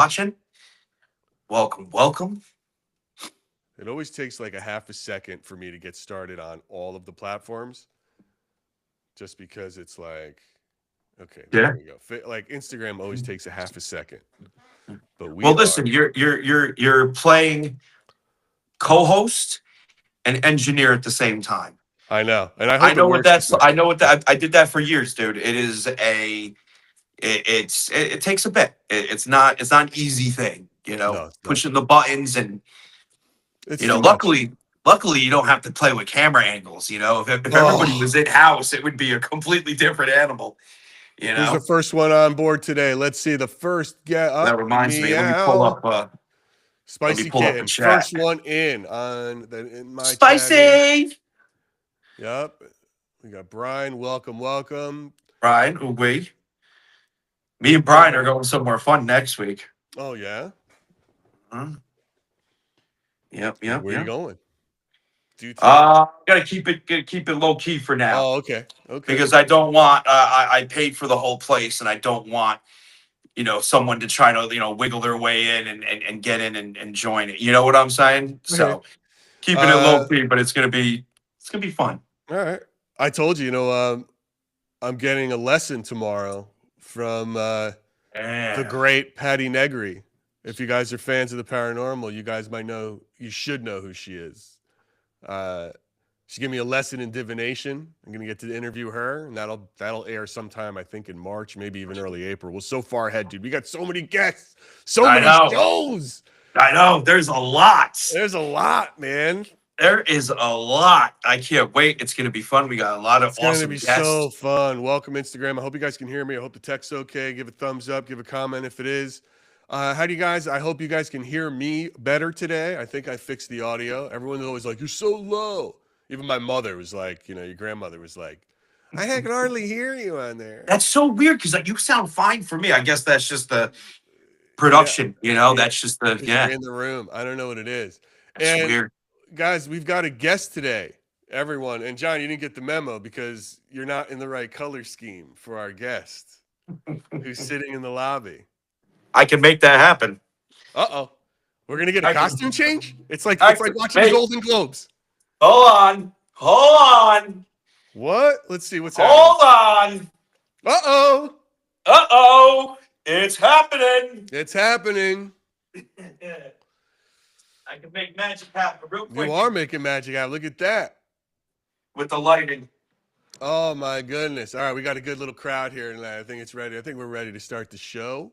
watching, welcome, welcome. It always takes like a half a second for me to get started on all of the platforms, just because it's like, okay, there Yeah. we go. Like Instagram always takes a half a second, but Well, we are. listen, you're playing co-host and engineer at the same time. I know, and I I hope it know what works that's. because I know what yeah, that. I did that for years, dude. It is a. It takes a bit. It's not an easy thing. no, it's not. Pushing the buttons and It's too much. luckily you don't have to play with camera angles. If everybody Oh, was in house, it would be a completely different animal. You who's the know. first one on board today? Let's see. The first get That up, reminds me. Let me pull meow. up. Let me Spicy pull up the kitten, chat. first one in my chat here. Spicy. Yep, we got Brian. Welcome, welcome. Brian, we. Me We're and Brian gonna. are going somewhere fun next week. Oh yeah. Huh? Yep, yep, Where are you yep. going? Do tell. Gotta keep it low key for now Oh, okay. Okay. because I don't want. I paid for the whole place, and I don't want someone to try to wiggle their way in and get in and join it. You know what I'm saying? Okay. So keeping it low Uh, key, but it's gonna be fun. all right. I told you, I'm getting a lesson tomorrow from the Yeah. great Patty Negri. If you guys are fans of the paranormal, you guys might know, you should know who she is. Uh, she gave me a lesson in divination. I'm gonna get to interview her, and that'll air sometime, I think, in March, maybe even early April. We're so far ahead, dude. We got so many guests, so I many know. shows. I know. There's a lot. There's a lot, man. There is a lot. I can't wait. It's gonna be fun. We got a lot of It's going to awesome be so guests. fun. Welcome, Instagram. I hope you guys can hear me. I hope the tech's okay. Give a thumbs up, give a comment if it is. How do you guys? I hope you guys can hear me better today. I think I fixed the audio. Everyone's always like, "You're so low." Even my mother was like, your grandmother was like, "I can hardly hear you on there." That's so weird because you sound fine for me. I guess that's just the Yeah, production. yeah, That's just the because you're yeah. in the room. I don't know what it is. That's And weird. guys, we've got a guest today. Everyone, and John, you didn't get the memo because you're not in the right color scheme for our guest who's sitting in the lobby. I can make that happen. Uh-oh. We're gonna get a I costume can. change? I It's like can. watching the Hey, Golden Globes. hold on. Hold on. What? Let's see what's happening. Hold on. Uh-oh. It's happening. It's happening. I can make magic happen real You quick are making magic out. Look at that. with the lighting. Oh my goodness. All right, we got a good little crowd here tonight. I think it's ready. I think we're ready to start the show.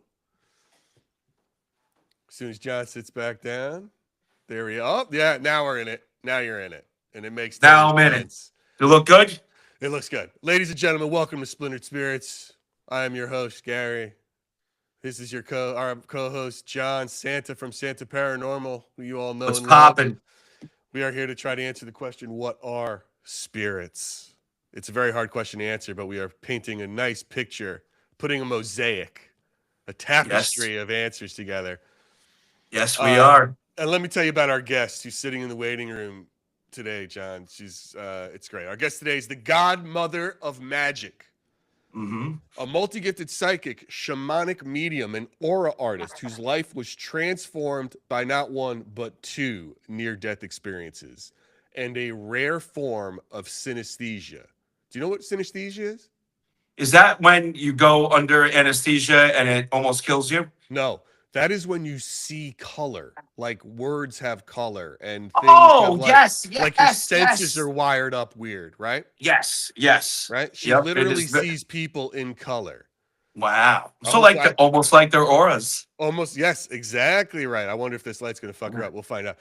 As soon as John sits back down. There we are. Oh, yeah, now we're in it. Now you're in it. And it makes Now total I'm in it. sense. You look good? It looks good. Ladies and gentlemen, welcome to Splintered Spirits. I am your host, Gary. This is our co-host, John Santa from Santa Paranormal, who you all know What's and love. popping? We are here to try to answer the question, what are spirits? It's a very hard question to answer, but we are painting a nice picture, putting a mosaic, a Yes. tapestry of answers together. Yes, we are. And let me tell you about our guest who's sitting in the waiting room today, John. It's great. Our guest today is the godmother of magic. Mm-hmm. A multi-gifted psychic, shamanic medium, and aura artist whose life was transformed by not one but two near-death experiences and a rare form of synesthesia. Do you know what synesthesia is? Is that when you go under anesthesia and it almost kills you? No, that is when you see color, like words have color and things have Oh, yes, like your yes, senses yes. are wired up weird, right? Yes, yes. Right? She Yep, it literally is. sees people in color. Wow. I So hope like I almost like their auras. almost yes, exactly right. I wonder if this light's gonna fuck her up. We'll find out.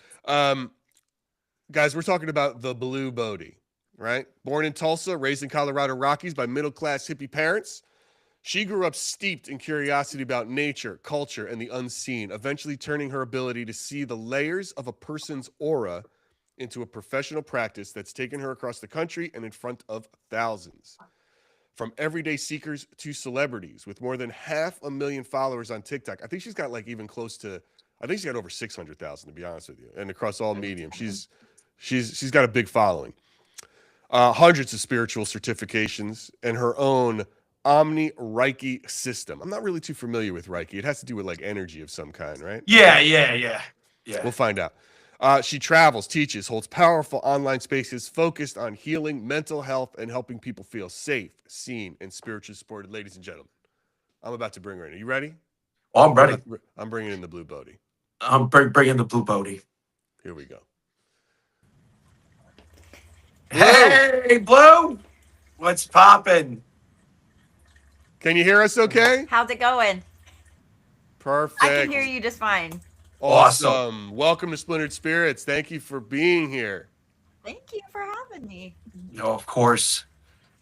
Guys, we're talking about the Blue Bodhi, right? Born in Tulsa, raised in Colorado Rockies by middle-class hippie parents. She grew up steeped in curiosity about nature, culture, and the unseen, eventually turning her ability to see the layers of a person's aura into a professional practice that's taken her across the country and in front of thousands. From everyday seekers to celebrities, with more than 500,000 followers on TikTok. I think she's got like even close to, I think she's got over 600,000 to be honest with you, and across all mediums. She's got a big following. Hundreds of spiritual certifications and her own Omni Reiki system. I'm not really too familiar with Reiki. It has to do with like energy of some kind, right? I Yeah, think. yeah, yeah, yeah. We'll find out. She travels, teaches, holds powerful online spaces focused on healing, mental health, and helping people feel safe, seen, and spiritually supported. Ladies and gentlemen, I'm about to bring her in. Are you ready? Well, I'm ready. I'm bringing in the blue Bodie. I'm bringing the blue Bodie. Here we go. Blue, Hey, Blue, what's poppin'? can you hear us okay? How's it going? Perfect. I can hear you just fine. Awesome. Welcome to Splintered Spirits. Thank you for being here. Thank you for having me. Of course.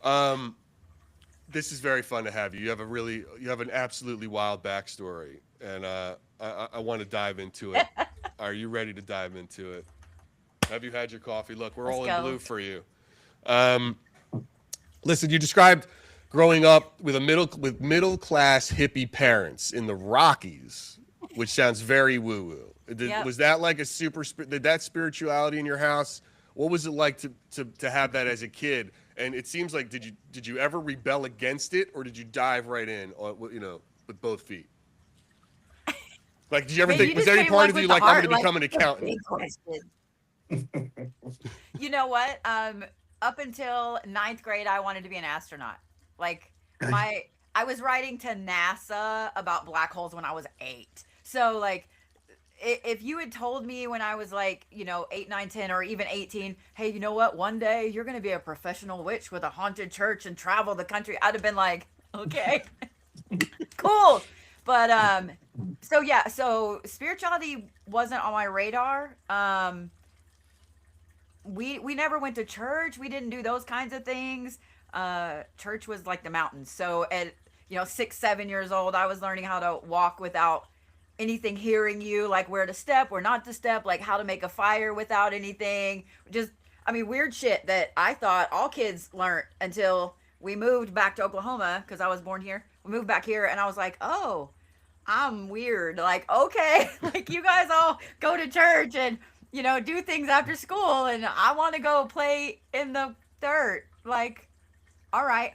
This is very fun to have you. You have an absolutely wild backstory, and I want to dive into it. Are you ready to dive into it? Have you had your coffee? Look, we're all in blue for you. Listen, you described growing up with middle class hippie parents in the Rockies, which sounds very woo woo. Yep. Was that like did that spirituality in your house? What was it like to have that as a kid? And it seems like did you ever rebel against it, or did you dive right in with both feet? Like, did you ever think, was there any part of you like, I'm going to become an accountant? You know what? Up until 9th grade, I wanted to be an astronaut. Like I was writing to NASA about black holes when I was 8. So like, if you had told me when I was like, 8, 9, 10, or even 18, hey, you know what? One day you're going to be a professional witch with a haunted church and travel the country, I'd have been like, okay, cool. But so spirituality wasn't on my radar. We never went to church. We didn't do those kinds of things. Church was like the mountains. So at 6, 7 years old, I was learning how to walk without anything hearing you, like where to step, where not to step, like how to make a fire without anything. Weird shit that I thought all kids learned until we moved back to Oklahoma because I was born here. We moved back here and I was like, oh, I'm weird. Like, okay, like you guys all go to church and, do things after school and I want to go play in the dirt. Like, all right.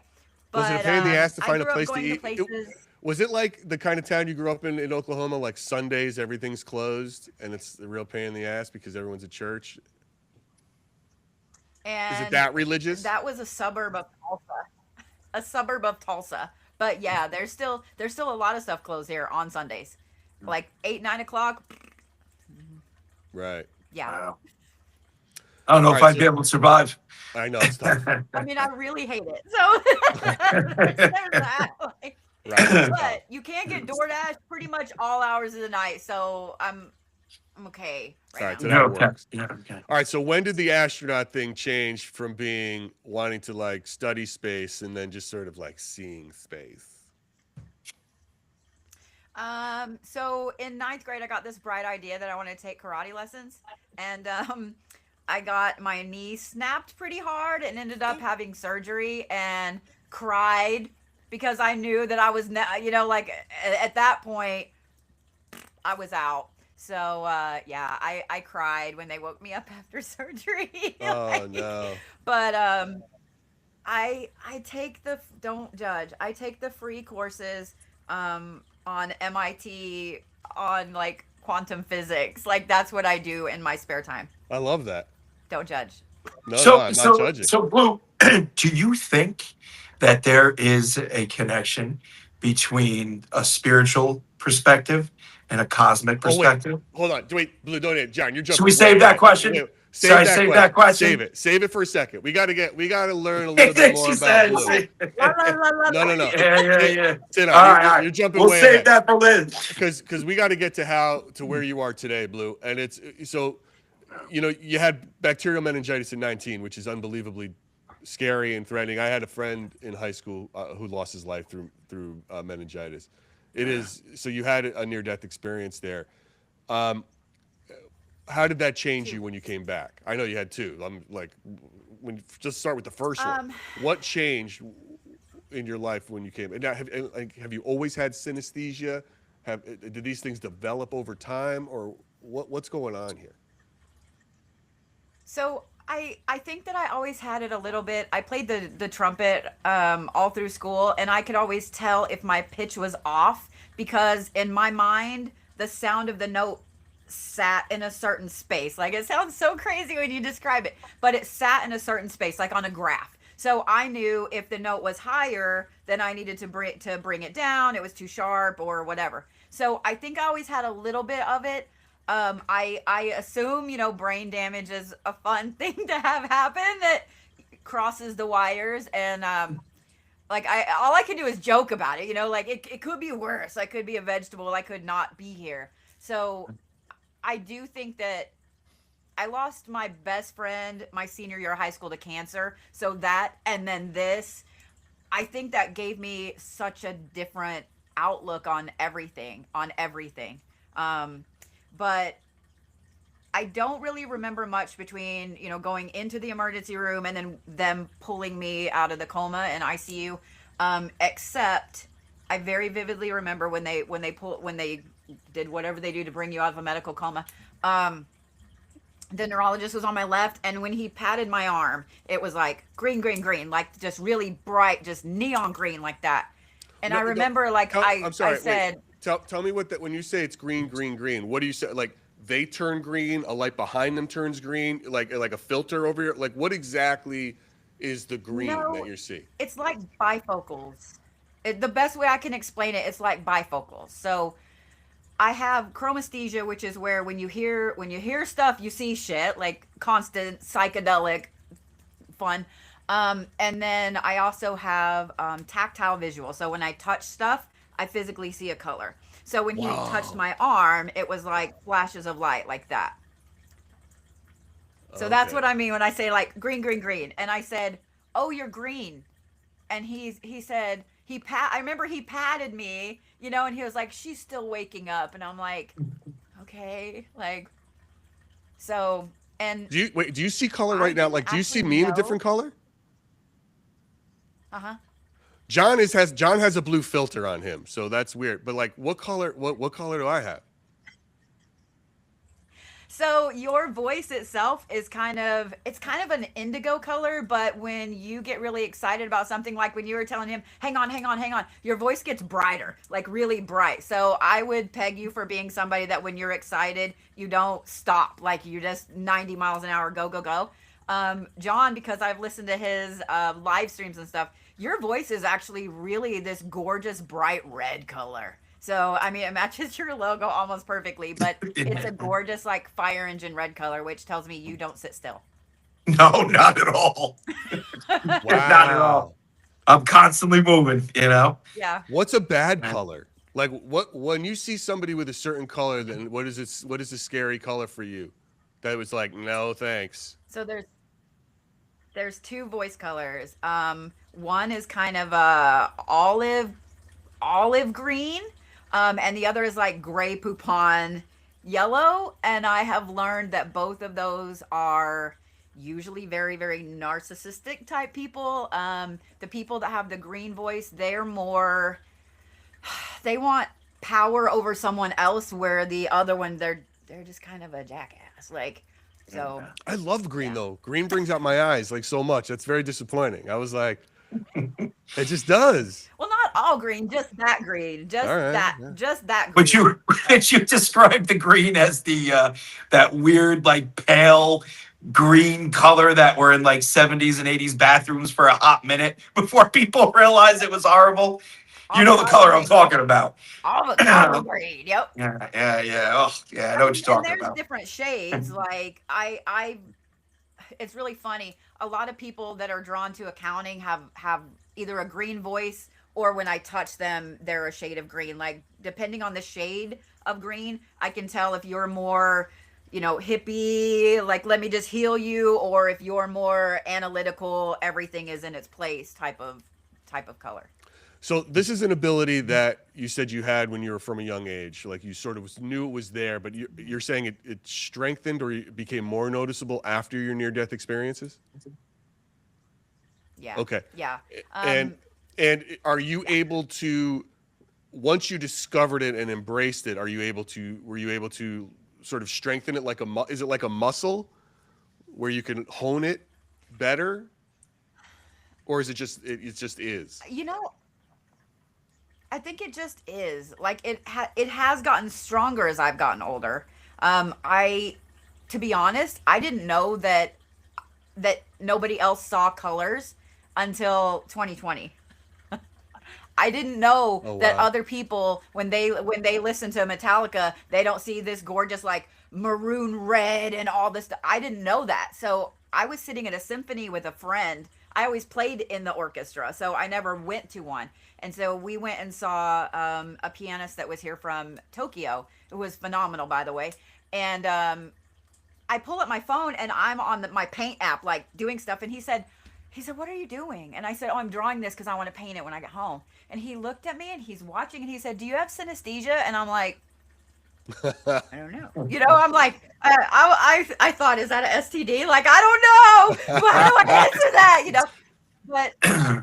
But, was it a pain in the ass to find a place to eat? Was it like the kind of town you grew up in Oklahoma, like Sundays, everything's closed and it's a real pain in the ass because everyone's at church? And is it that religious? That was a suburb of Tulsa. But yeah, there's still a lot of stuff closed here on Sundays, like 8, 9 o'clock. Right. Yeah. Wow. I don't know if I'd be able to survive. I know it's tough. I mean, I really hate it. So there's that. Like, right. But you can get DoorDash pretty much all hours of the night. So I'm okay. Right all right, so that works. Yeah, okay. All right, so when did the astronaut thing change from being wanting to like study space and then just sort of like seeing space? So in 9th grade, I got this bright idea that I wanted to take karate lessons, and I got my knee snapped pretty hard and ended up having surgery and cried because I knew that I was, like at that point, I was out. So I cried when they woke me up after surgery. Oh no! But I take don't judge. I take the free courses on MIT on like quantum physics. Like that's what I do in my spare time. I love that. Don't judge. No, I'm not judging. So Blue, do you think that there is a connection between a spiritual perspective and a cosmic perspective? Hold on. Wait, Blue, don't John, you're jumping. Should we save that question? Save that question. Save it for a second. We got to learn a little bit more about Blue. No. Yeah. Sit down. All right. You're jumping we'll way save ahead. that for Liz. Because we got to get to where you are today, Blue. And it's so, you had bacterial meningitis at 19, which is unbelievably scary and threatening. I had a friend in high school who lost his life through meningitis. It is so you had a near-death experience there. How did that change you when you came back? I know you had 2. I'm like, just start with the first one. What changed in your life when you came? And now, have you always had synesthesia? Did these things develop over time, or what's going on here? So I think that I always had it a little bit. I played the trumpet all through school, and I could always tell if my pitch was off because in my mind the sound of the note sat in a certain space. Like it sounds so crazy when you describe it, but it sat in a certain space, like on a graph. So I knew if the note was higher, then I needed to bring it down. It was too sharp or whatever. So I think I always had a little bit of it. I assume brain damage is a fun thing to have happen that crosses the wires, and like I all I can do is joke about it. Like it could be worse. I could be a vegetable. I could not be here. So I do think that I lost my best friend my senior year of high school to cancer. So that and then this, I think that gave me such a different outlook on everything. But I don't really remember much between, going into the emergency room and then them pulling me out of the coma and ICU. Except I very vividly remember when they did whatever they do to bring you out of a medical coma. The neurologist was on my left, and when he patted my arm, it was like green, green, green, like just really bright, just neon green like that. And I remember, I'm sorry. I said, tell me what that when you say it's green, green, green. What do you say? Like they turn green, a light behind them turns green, like a filter over here. Like what exactly is the green no, that you're seeing? it's like bifocals. The best way I can explain it, it's like bifocals. So I have chromesthesia, which is where when you hear stuff, you see shit, like constant psychedelic fun. And then I also have tactile visual. So when I touch stuff, I physically see a color. So when he touched my arm, it was like flashes of light like that. So that's what I mean when I say like green, green, green. And I said, "Oh, you're green." And he said I remember he patted me, and he was like, "She's still waking up." And I'm like, "Okay." Like so and Do you see color I right now? didn't Like do you see actually me in a know. different color? Uh-huh. John has a blue filter on him, so that's weird. But like, what color do I have? So your voice itself is it's kind of an indigo color, but when you get really excited about something, like when you were telling him, hang on, hang on, hang on, your voice gets brighter, like really bright. So I would peg you for being somebody that when you're excited, you don't stop, like you just 90 miles an hour, go, go, go. John, because I've listened to his live streams and stuff, your voice is actually really this gorgeous bright red color. So, I mean, it matches your logo almost perfectly, but it's a gorgeous, like, fire engine red color, which tells me you don't sit still. No, not at all. Not at all. Wow. I'm constantly moving, Yeah. What's a bad color? Like when you see somebody with a certain color, then what is a scary color for you? That was like, no, thanks. So there's two voice colors. One is kind of olive green, and the other is like gray poupon yellow. And I have learned that both of those are usually very, very narcissistic type people. The people that have the green voice, they want power over someone else, where the other one, they're just kind of a jackass. Like, so I love green though. Green brings out my eyes like so much. That's very disappointing. I was like, it just does. well, not all green, just that green, just All right, that, yeah. just that green. But you described the green as that weird like pale green color that were in like 70s and 80s bathrooms for a hot minute before people realized it was horrible. You know the color I'm talking about. Avocado green. Yep. Yeah. Oh, yeah. I know what you're talking and there's about. different shades. Like it's really funny. A lot of people that are drawn to accounting have either a green voice, or when I touch them, they're a shade of green. Like depending on the shade of green, I can tell if you're more, hippie, like let me just heal you, or if you're more analytical, everything is in its place type of color. So this is an ability that you said you had when you were from a young age. Like you sort of knew it was there, but you're saying it strengthened or it became more noticeable after your near-death experiences? Yeah. Okay. Yeah. And are you able to, once you discovered it and embraced it, were you able to sort of strengthen it is it like a muscle where you can hone it better, or is it just is? You know, I think it just is. Like it has gotten stronger as I've gotten older. I to be honest, I didn't know that nobody else saw colors until 2020. I didn't know Oh that wow. other people when they listen to Metallica, they don't see this gorgeous like maroon red and all this stuff. I didn't know that. So I was sitting at a symphony with a friend. I always played in the orchestra, so I never went to one. And so we went and saw a pianist that was here from Tokyo. It was phenomenal, by the way. And I pull up my phone and I'm on my paint app, like doing stuff. And he said, "What are you doing?" And I said, "Oh, I'm drawing this because I want to paint it when I get home." And he looked at me and he's watching and he said, "Do you have synesthesia?" And I'm like, "I don't know." I'm like, I thought, is that an STD? Like, I don't know. But how do I answer that? But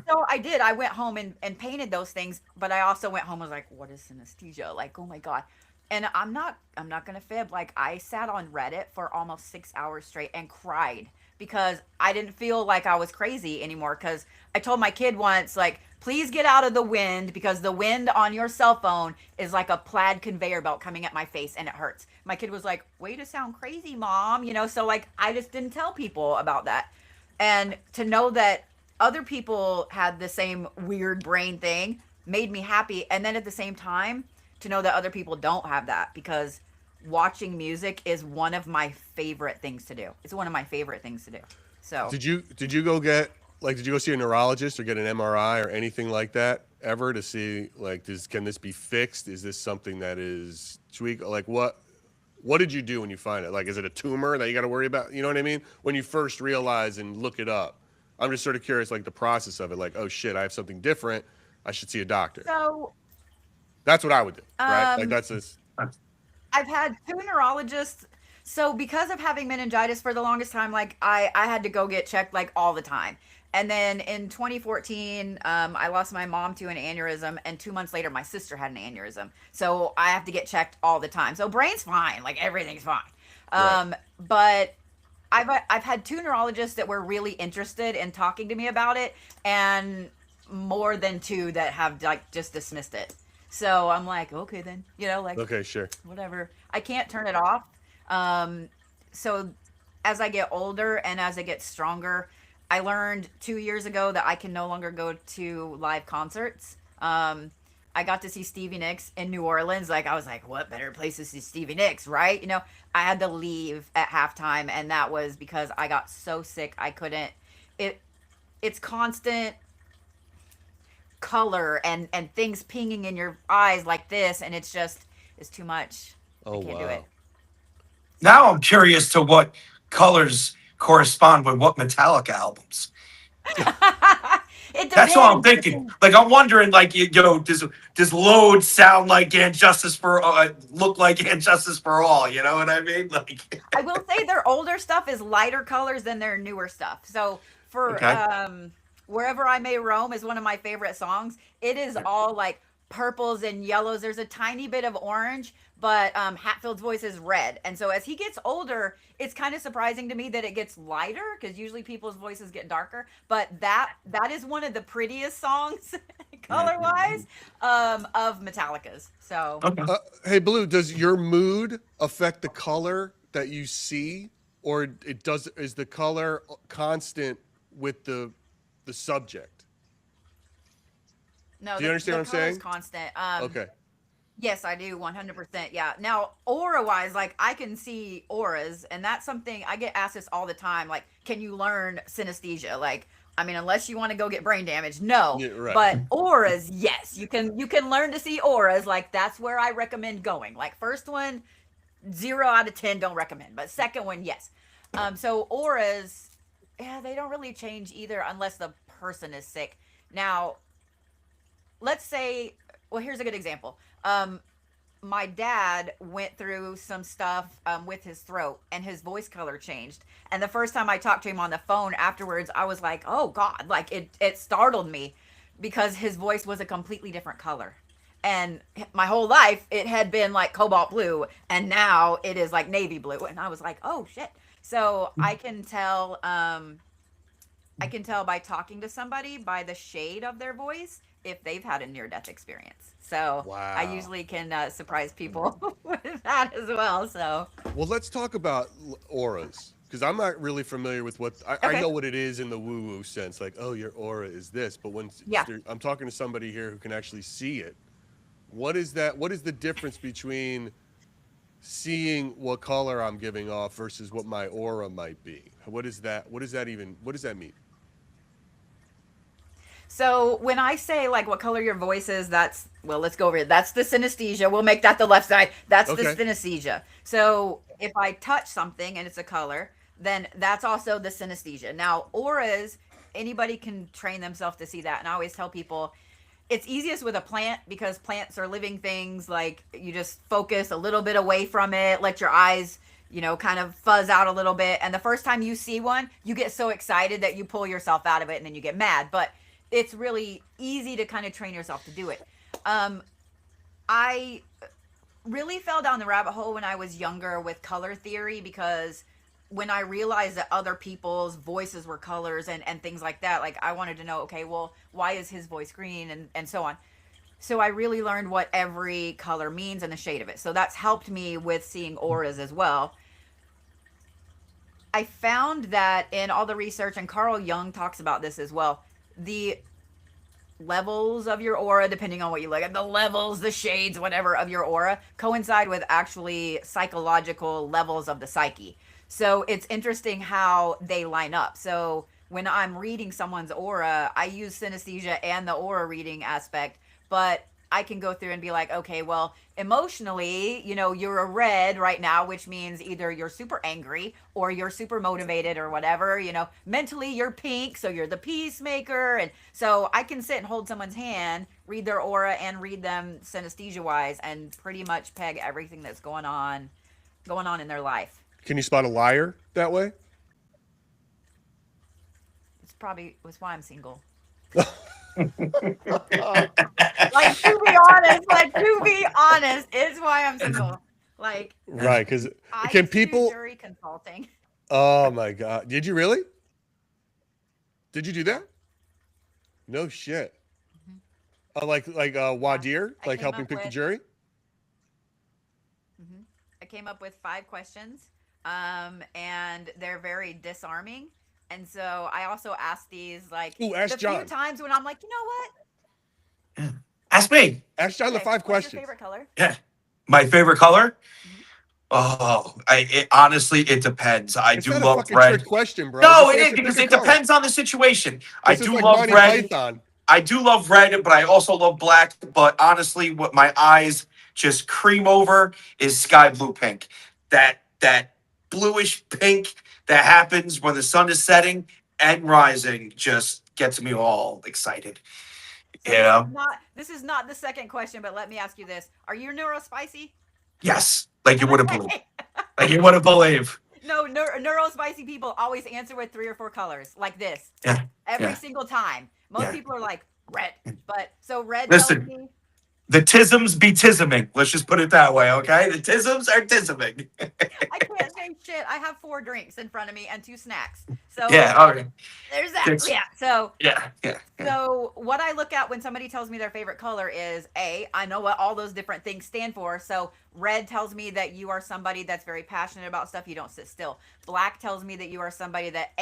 so I did. I went home and painted those things, but I also went home and was like, what is synesthesia? Like, oh my God. And I'm not gonna fib. Like, I sat on Reddit for almost 6 hours straight and cried because I didn't feel like I was crazy anymore. Because I told my kid once, like, please get out of the wind because the wind on your cell phone is like a plaid conveyor belt coming at my face and it hurts. My kid was like, way to sound crazy, mom. So like I just didn't tell people about that. And to know that other people had the same weird brain thing made me happy. And then at the same time, to know that other people don't have that, because watching music is one of my favorite things to do. It's one of my favorite things to do. So, Did you go get like did you go see a neurologist or get an MRI or anything like that ever to see like can this be fixed? Is this something that is tweak? Like what did you do when you find it? Like, is it a tumor that you got to worry about? You know what I mean? When you first realize and look it up, I'm just sort of curious, like the process of it. Like, oh shit, I have something different. I should see a doctor. so That's what I would do, right? Like um, that's this. I've had two neurologists. So because of having meningitis for the longest time, like I had to go get checked like all the time. And then in 2014, I lost my mom to an aneurysm, and 2 months later, my sister had an aneurysm. So I have to get checked all the time. So brain's fine, like everything's fine. Right. But I've had two neurologists that were really interested in talking to me about it, and more than two that have like just dismissed it. So I'm like, okay then, like Okay, sure. whatever. I can't turn it off. Um, so as I get older and as I get stronger, I learned 2 years ago that I can no longer go to live concerts. I got to see Stevie Nicks in New Orleans. Like, I was like, what better place to see Stevie Nicks, right? I had to leave at halftime, and that was because I got so sick I couldn't. It it's constant color and things pinging in your eyes like this, and it's too much. I Oh can't do it. wow. Now So I'm curious to what colors correspond with what Metallica albums. it That's all I'm depends. thinking. Like I'm wondering, like does Load sound like And Justice for look like And Justice for All? You know what I mean? Like, I will say their older stuff is lighter colors than their newer stuff. So for okay, Wherever I May Roam is one of my favorite songs. It is all like purples and yellows. There's a tiny bit of orange, but Hatfield's voice is red. And so as he gets older, it's kind of surprising to me that it gets lighter, because usually people's voices get darker. But that is one of the prettiest songs color wise of Metallica's. So okay. Hey, Blue, does your mood affect the color that you see, or it does? Is the color constant with the subject? no, Do you understand the what I'm color is saying? constant. Okay. Yes, I do, 100%. Yeah. Now, aura wise, like I can see auras, and that's something I get asked this all the time. Like, can you learn synesthesia? Like, I mean, unless you want to go get brain damage, no. Yeah. Right. But auras, yes, you can learn to see auras. Like, that's where I recommend going. Like, first one, 0 out of 10, don't recommend. But second one, yes. So auras, yeah, they don't really change either unless the person is sick. Now, let's say, well, here's a good example. My dad went through some stuff with his throat, and his voice color changed. And the first time I talked to him on the phone afterwards, I was like, oh God, like it startled me, because his voice was a completely different color. And my whole life it had been like cobalt blue, and now it is like navy blue. And I was like, oh shit. So I can tell. I can tell by talking to somebody by the shade of their voice if they've had a near death experience. So I Wow. usually can surprise people with that as well. So Well, let's talk about auras because I'm not really familiar with what I okay, know what it is in the woo woo sense, like, oh, your aura is this. But when yeah. I'm talking to somebody here who can actually see it, what is that? What is the difference between seeing what color I'm giving off versus what my aura might be? What is that? What does that even? What does that mean? So when I say like what color your voice is, that's well, let's go over it. That's the synesthesia. We'll make that the left side. That's the Okay. synesthesia. So if I touch something and it's a color, then that's also the synesthesia. Now auras, anybody can train themselves to see that. And I always tell people it's easiest with a plant because plants are living things. Like you just focus a little bit away from it, let your eyes, kind of fuzz out a little bit. And the first time you see one, you get so excited that you pull yourself out of it and then you get mad. But it's really easy to kind of train yourself to do it. I really fell down the rabbit hole when I was younger with color theory because when I realized that other people's voices were colors and things like that, like I wanted to know, okay, well, why is his voice green and so on. So I really learned what every color means and the shade of it. So that's helped me with seeing auras as well. I found that in all the research, and Carl Jung talks about this as well, the levels of your aura, depending on what you look at, the levels, the shades, whatever of your aura, coincide with actually psychological levels of the psyche. So it's interesting how they line up. So when I'm reading someone's aura, I use synesthesia and the aura reading aspect, but I can go through and be like, okay, well, emotionally, you're a red right now, which means either you're super angry or you're super motivated or whatever. Mentally, you're pink, so you're the peacemaker. And so I can sit and hold someone's hand, read their aura, and read them synesthesia wise, and pretty much peg everything that's going on in their life. Can you spot a liar that way? It's why I'm single. Oh, To be honest, it's why I'm single. Like, right. Because I can used to do people? jury consulting. Oh my God! Did you really? Did you do that? No shit. Like Yeah, Wadir, I like came helping up pick the with jury. hmm I came up with 5 questions, and they're very disarming. And so I also asked these like Ooh, ask the few John. times when I'm like, you know what? Yeah. Ask me. Ask John the Okay, five what's your questions. favorite color? Yeah. My favorite color? hmm Oh, honestly, it depends. I It's do not a love fucking trick red. question, bro. No, Just it is answer. Pick because a it color. depends on the situation. I This is do like love Monty red. Python. I do love red, but I also love black. But honestly, what my eyes just cream over is sky blue pink. That bluish pink that happens when the sun is setting and rising just gets me all excited. So You know? this is not the second question, but let me ask you this: Are you neurospicy? Yes, like you wouldn't believe. Okay. Like you wouldn't believe. No, neurospicy people always answer with 3 or 4 colors, like this, Yeah, every yeah, single time. Most yeah. people are like red, but so red tells Listen, me the tisms be tisming. Let's just put it that way, okay? The tisms are tisming. I can't say shit. I have 4 drinks in front of me and 2 snacks. So Yeah, okay. there's that. It's, Yeah. So yeah. So what I look at when somebody tells me their favorite color is I know what all those different things stand for. So red tells me that you are somebody that's very passionate about stuff. You don't sit still. Black tells me that you are somebody that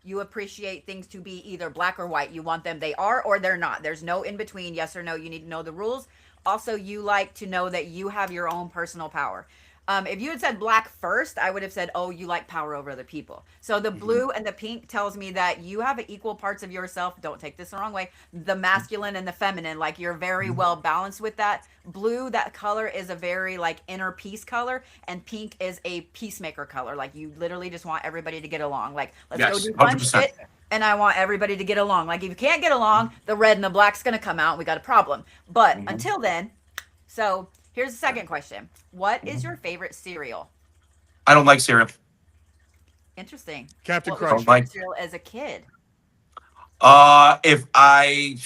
you appreciate things to be either black or white. You want them, they are or they're not. There's no in between, yes or no. You need to know the rules. Also, you like to know that you have your own personal power. If you had said black first, I would have said, oh, you like power over other people. So the blue and the pink tells me that you have equal parts of yourself. Don't take this the wrong way. The masculine and the feminine, like you're very well balanced with that. Blue, that color is a very like inner peace color, and pink is a peacemaker color. Like you literally just want everybody to get along. Like let's go Yes, do fun 100%. shit. And I want everybody to get along. Like if you can't get along, the red and the black's gonna come out. We got a problem. But until then, so here's the second question. What is your favorite cereal? I don't like cereal. Interesting. Captain What was I your don't Crunch. like. favorite cereal as a kid? If I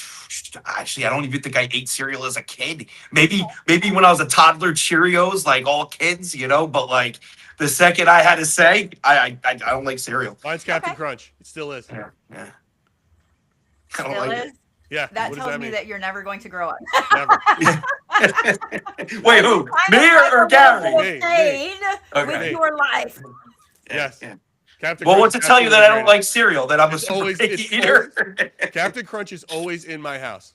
actually, I don't even think I ate cereal as a kid. Maybe when I was a toddler, Cheerios, like all kids, But like the second I had to say, I don't like cereal. Mine's Captain Okay. Crunch. It still is. Yeah. I don't Still like is. Yeah. That what does tells that me mean? that you're never going to grow up. Never. it. Wait, who? Kind Me of like or a Gary? little bit Me. of pain Okay. with your life. Yes. Yeah. Captain Well, Crunch what's to is tell you that I absolutely don't great. like cereal? That I'm a It's super always- picky it's eater. Captain Crunch is always in my house.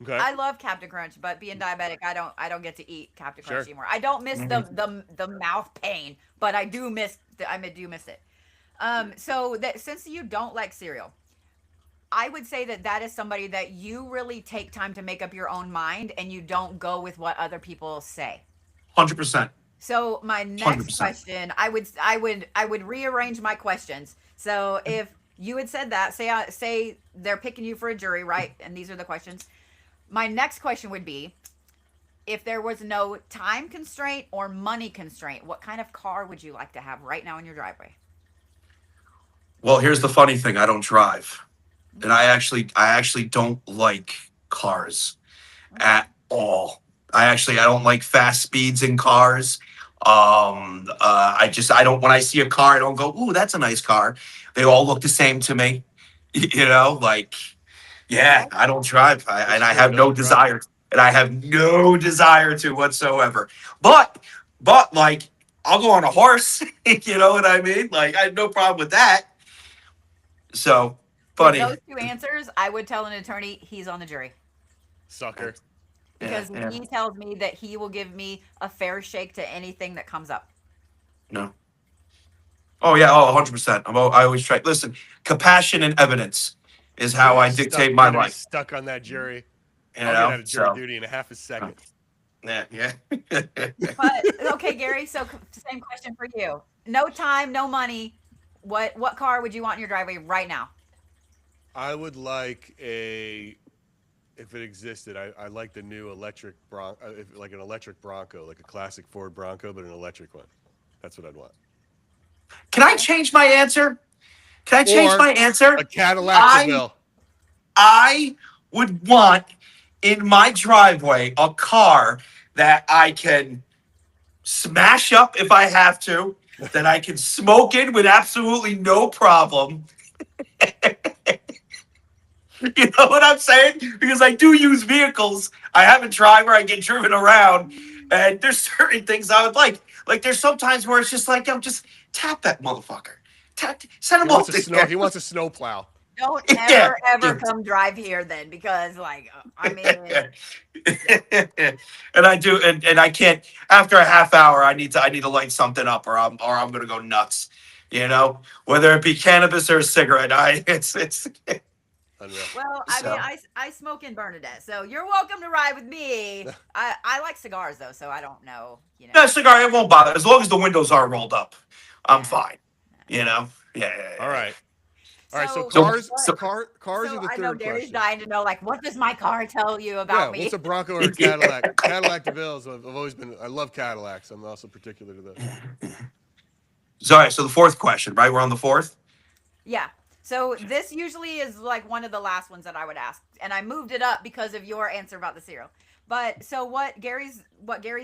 Okay. I love Captain Crunch, but being diabetic, I don't get to eat Captain Crunch Sure. anymore. I don't miss the mouth pain, but I do miss it. So that since you don't like cereal, I would say that is somebody that you really take time to make up your own mind, and you don't go with what other people say. 100%. So my next 100%. question, I would rearrange my questions. So if you had said that, say they're picking you for a jury, right? And these are the questions. My next question would be, if there was no time constraint or money constraint, what kind of car would you like to have right now in your driveway? Well, here's the funny thing: I don't drive, and I actually don't like cars at all. I don't like fast speeds in cars. I don't. When I see a car, I don't go, "Ooh, that's a nice car." They all look the same to me. You know, like, yeah, I don't drive, and I true, have no doesn't drive. desire, to whatsoever. But like, I'll go on a horse. You know what I mean? Like, I have no problem with that. So With funny. those two answers, I would tell an attorney he's on the jury, Sucker. because Yeah. he tells me that he will give me a fair shake to anything that comes up. No. Oh yeah. Oh, 100%. I always try. Listen, compassion and evidence is how I dictate my You're gonna be life. stuck on that jury. You I'll know. get out of jury So duty in a half a second. yeah. But okay, Gary. So same question for you. No time, no money. What car would you want in your driveway right now? I would like if it existed, I like the new electric like an electric Bronco, like a classic Ford Bronco, but an electric one. That's what I'd want. Can I change my answer? Can I change Or my answer? a Cadillac DeVille. I would want in my driveway a car that I can smash up if I have to, that I can smoke in with absolutely no problem. You know what I'm saying? Because I do use vehicles. I have a driver. I get driven around. And there's certain things I would like. Like, there's sometimes where it's just like, yo, just tap that motherfucker. Send him He wants off a the snow. He wants a snow plow. Don't Yeah. ever come drive here then, because I mean, And I do, and I can't. After a half hour, I need to light something up, or I'm gonna go nuts. You know, whether it be cannabis or a cigarette. It's Unreal. well, So. I smoke in Bernadette, so you're welcome to ride with me. I like cigars though, so I don't know. You know. No cigar. It won't bother as long as the windows are rolled up. I'm Yeah. fine. You know. Yeah. All right. All right. So So- cars, so- cars So are the I know third Gary's question. dying to know, like, what does my car tell you Yeah. about me? What's a Bronco or a Cadillac? Cadillac DeVille's. I've always been. I love Cadillacs. I'm also particular to those. Sorry. So the fourth question, right? We're on the fourth. Yeah. So this usually is like one of the last ones that I would ask, and I moved it up because of your answer about the cereal. But so what Gary's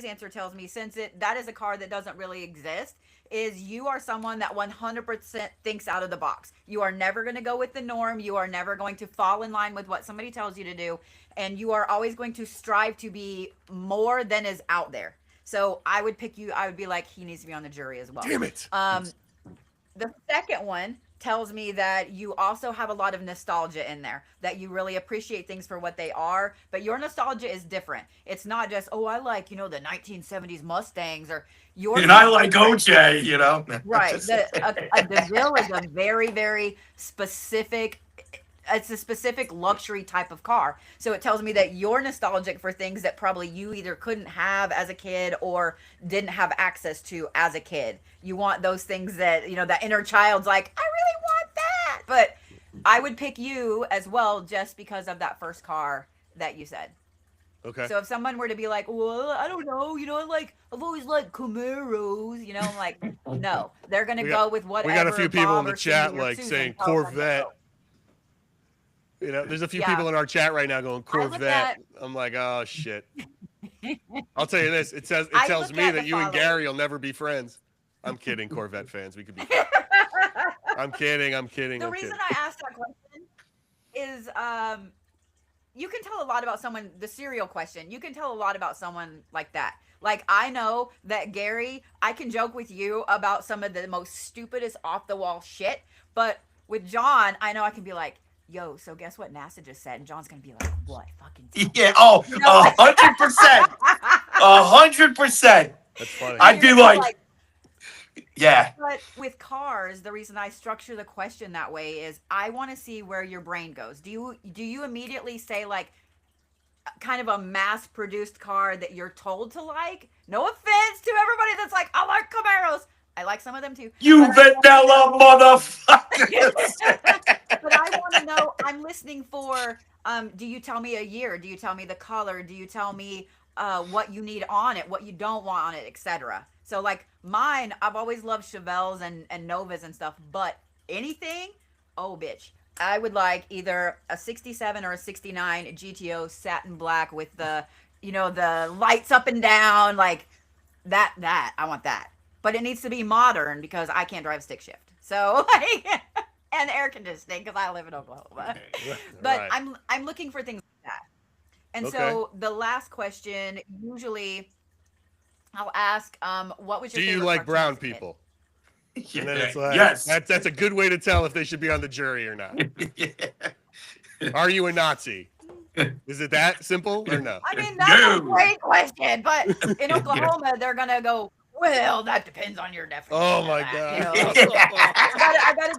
answer tells me, since that is a car that doesn't really exist, is you are someone that 100% thinks out of the box. You are never going to go with the norm. You are never going to fall in line with what somebody tells you to do, and you are always going to strive to be more than is out there. So I would pick you. I would be like, he needs to be on the jury as well. Damn it. The second one tells me that you also have a lot of nostalgia in there, that you really appreciate things for what they are, but your nostalgia is different. It's not just, oh, I like, the 1970s Mustangs, or your. And I like OJ. You know. Right. A DeVille is a very, very specific. It's a specific luxury type of car. So it tells me that you're nostalgic for things that probably you either couldn't have as a kid or didn't have access to as a kid. You want those things that, that inner child's like, I really want that. But I would pick you as well just because of that first car that you said. Okay. So if someone were to be like, well, I don't know, I've always liked Camaros, I'm like, no, they're going to go with whatever. We got a few people Bob in the or chat Cindy or like Susan saying tells them to Corvette. go. There's a few Yeah. people in our chat right now going I look Corvette. at- I'm like, oh shit. I'll tell you this. It I tells look me at that the you and following. Gary will never be friends. I'm kidding, Corvette fans. We could be friends. I'm kidding. The reason I asked that question is you can tell a lot about someone. The cereal question, you can tell a lot about someone like that. Like, I know that Gary, I can joke with you about some of the most stupidest off the wall shit, but with John, I know I can be like, yo, so guess what NASA just said? And John's gonna be like, what? Fucking tell me. Yeah. Oh, You know, 100%. 100%. That's funny. I'd be you're gonna like, yeah. But with cars, the reason I structure the question that way is I want to see where your brain goes. Do you immediately say like kind of a mass-produced car that you're told to like? No offense to everybody that's like, I like Camaros. I like some of them too. You But vanilla motherfuckers. but I want to know. I'm listening for. Do you tell me a year? Do you tell me the color? Do you tell me what you need on it, what you don't want on it, etc. So like mine, I've always loved Chevelles and Novas and stuff. But anything, oh bitch, I would like either a '67 or a '69 GTO satin black with the the lights up and down like that. I want that. But it needs to be modern because I can't drive stick shift. So like, and air conditioning because I live in Oklahoma. But Right. I'm looking for things like that. And Okay. so the last question, usually I'll ask, what was your Do you favorite like cartoon brown as a kid? people? And then it's like, Yes. that's a good way to tell if they should be on the jury or not. Are you a Nazi? Is it that simple or no? I mean, that's a No. great question, but in Oklahoma, they're gonna go, well, that depends on your definition. Oh of my that, God. you know? I gotta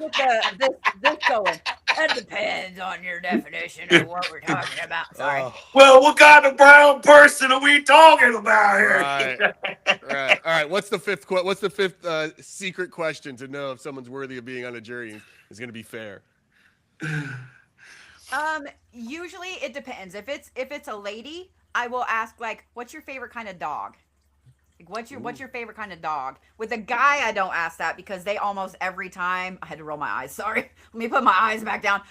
get this going. That depends on your definition of what we're talking about. Sorry. Oh, Well, what kind of brown person are we talking about here? right. All right. What's the fifth secret question to know if someone's worthy of being on a jury and is going to be fair? Usually it depends. If it's a lady, I will ask like, what's your favorite kind of dog? Like, what's your favorite kind of dog? With a guy, I don't ask that because they almost every time I had to roll my eyes. Sorry, let me put my eyes back down.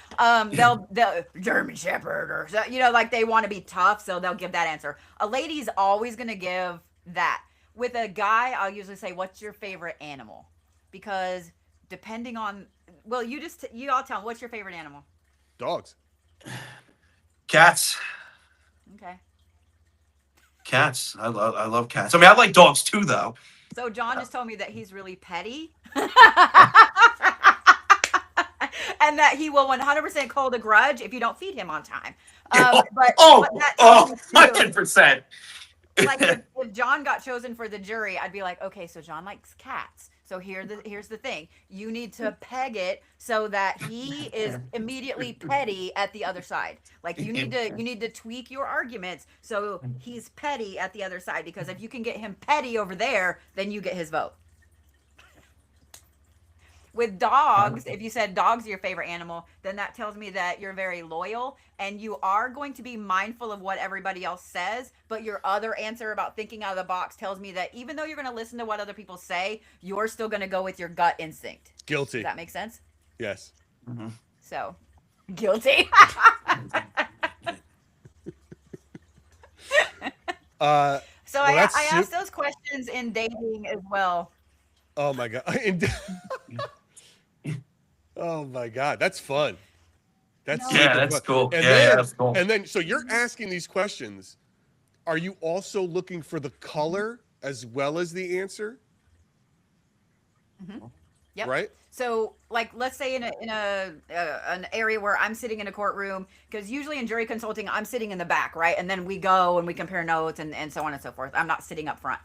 They'll German Shepherd or like they want to be tough, so they'll give that answer. A lady's always gonna give that. With a guy, I'll usually say, what's your favorite animal? Because depending on, well, you all tell them what's your favorite animal. Dogs. Cats. Okay. Cats. I love cats. I mean, I like dogs too, though. So John just told me that he's really petty. And that he will 100% hold a grudge if you don't feed him on time. But that tells me too, 100%. like if John got chosen for the jury, I'd be like, okay, so John likes cats. So here's the thing. You need to peg it so that he is immediately petty at the other side. Like you need to tweak your arguments so he's petty at the other side, because if you can get him petty over there, then you get his vote. With dogs, if you said dogs are your favorite animal, then that tells me that you're very loyal and you are going to be mindful of what everybody else says. But your other answer about thinking out of the box tells me that even though you're going to listen to what other people say, you're still going to go with your gut instinct. Guilty. Does that make sense? Yes. Mm-hmm. So, guilty. So I asked those questions in dating as well. Oh my God. Oh my God. That's fun. That's No. super Yeah, that's fun. cool. And Yeah, then, that's cool. And then, so you're asking these questions. Are you also looking for the color as well as the answer? Mm-hmm. Yep. Right? So, like, let's say in an area where I'm sitting in a courtroom, because usually in jury consulting, I'm sitting in the back, right? And then we go and we compare notes and so on and so forth. I'm not sitting up front.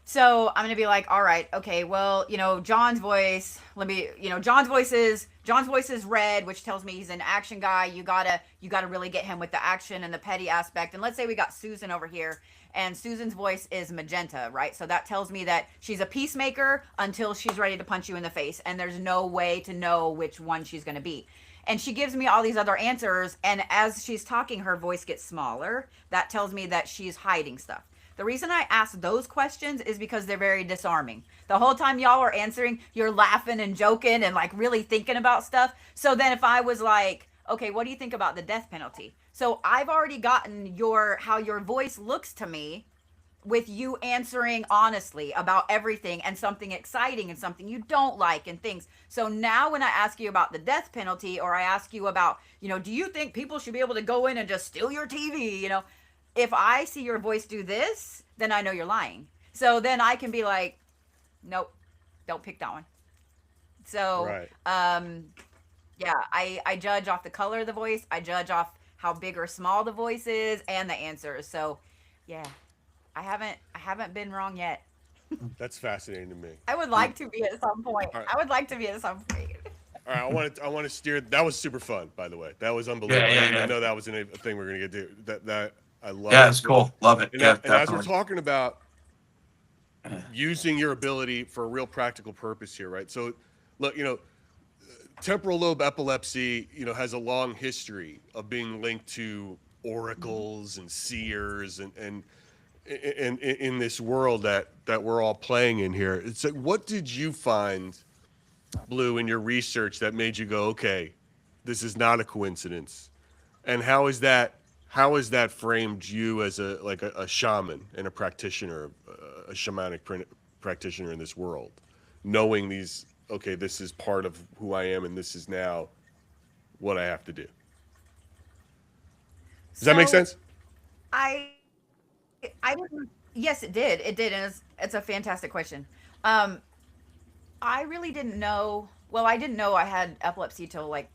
So I'm gonna be like, all right, okay, well, John's voice. John's voice is red, which tells me he's an action guy. You gotta really get him with the action and the petty aspect. And let's say we got Susan over here, and Susan's voice is magenta, right? So that tells me that she's a peacemaker until she's ready to punch you in the face, and there's no way to know which one she's gonna be. And she gives me all these other answers, and as she's talking, her voice gets smaller. That tells me that she's hiding stuff. The reason I ask those questions is because they're very disarming. The whole time y'all are answering, you're laughing and joking and like really thinking about stuff. So then if I was like, okay, what do you think about the death penalty? So I've already gotten how your voice looks to me with you answering honestly about everything and something exciting and something you don't like and things. So now when I ask you about the death penalty, or I ask you about, do you think people should be able to go in and just steal your TV? If I see your voice do this, then I know you're lying. So then I can be like, nope, don't pick that one. So, Right. yeah, I judge off the color of the voice. I judge off how big or small the voice is and the answers. So, yeah, I haven't been wrong yet. That's fascinating to me. I would like to be at some point. All right. I would like to be at some point. All right, I want to steer. That was super fun, by the way. That was unbelievable. I know that was a thing we're gonna get to. That I love. Yeah, it's cool. Love it. And, Yeah, and as we're definitely. talking about using your ability for a real practical purpose here, right? So, look, temporal lobe epilepsy, has a long history of being linked to oracles and seers and in this world that we're all playing in here. It's like, what did you find, Blue, in your research that made you go, okay, this is not a coincidence? And how is that framed you as a shaman and a practitioner, a shamanic practitioner in this world, knowing these, okay, this is part of who I am and this is now what I have to do? Does that make So sense? I I didn't. Yes, it did. It did, and it's a fantastic question. Um, I really didn't know. Well, I didn't know I had epilepsy till like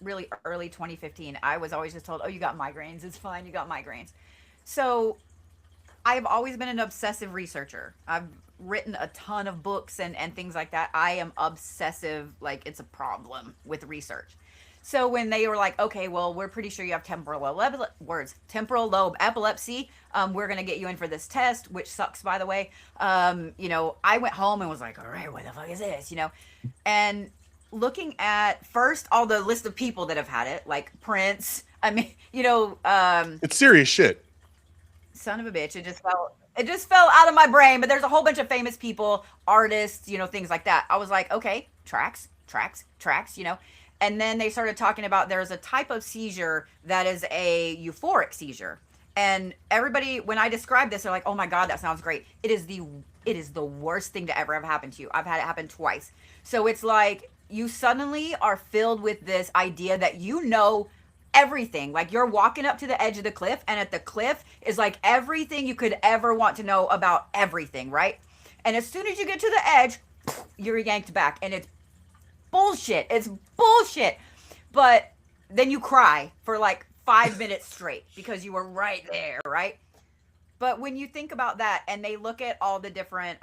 really early 2015. I was always just told, "Oh, you got migraines. It's fine. You got migraines." So I've always been an obsessive researcher. I've written a ton of books and things like that. I am obsessive, like it's a problem with research. So when they were like, okay, well, we're pretty sure you have temporal lobe epilepsy. We're gonna get you in for this test, which sucks, by the way. I went home and was like, all right, what the fuck is this? And looking at first all the list of people that have had it, like Prince. I mean, It's serious shit. son of a bitch, it just fell out of my brain. But there's a whole bunch of famous people, artists, things like that. I was like, okay, tracks. And then they started talking about there's a type of seizure that is a euphoric seizure. And everybody, when I describe this, they're like, oh my god, that sounds great. It is the worst thing to ever have happened to you. I've had it happen twice. So it's like you suddenly are filled with this idea that everything. Like you're walking up to the edge of the cliff, and at the cliff is like everything you could ever want to know about everything, right? And as soon as you get to the edge, you're yanked back, and it's bullshit. It's bullshit. But then you cry for like 5 minutes straight because you were right there, right? But when you think about that, and they look at all the different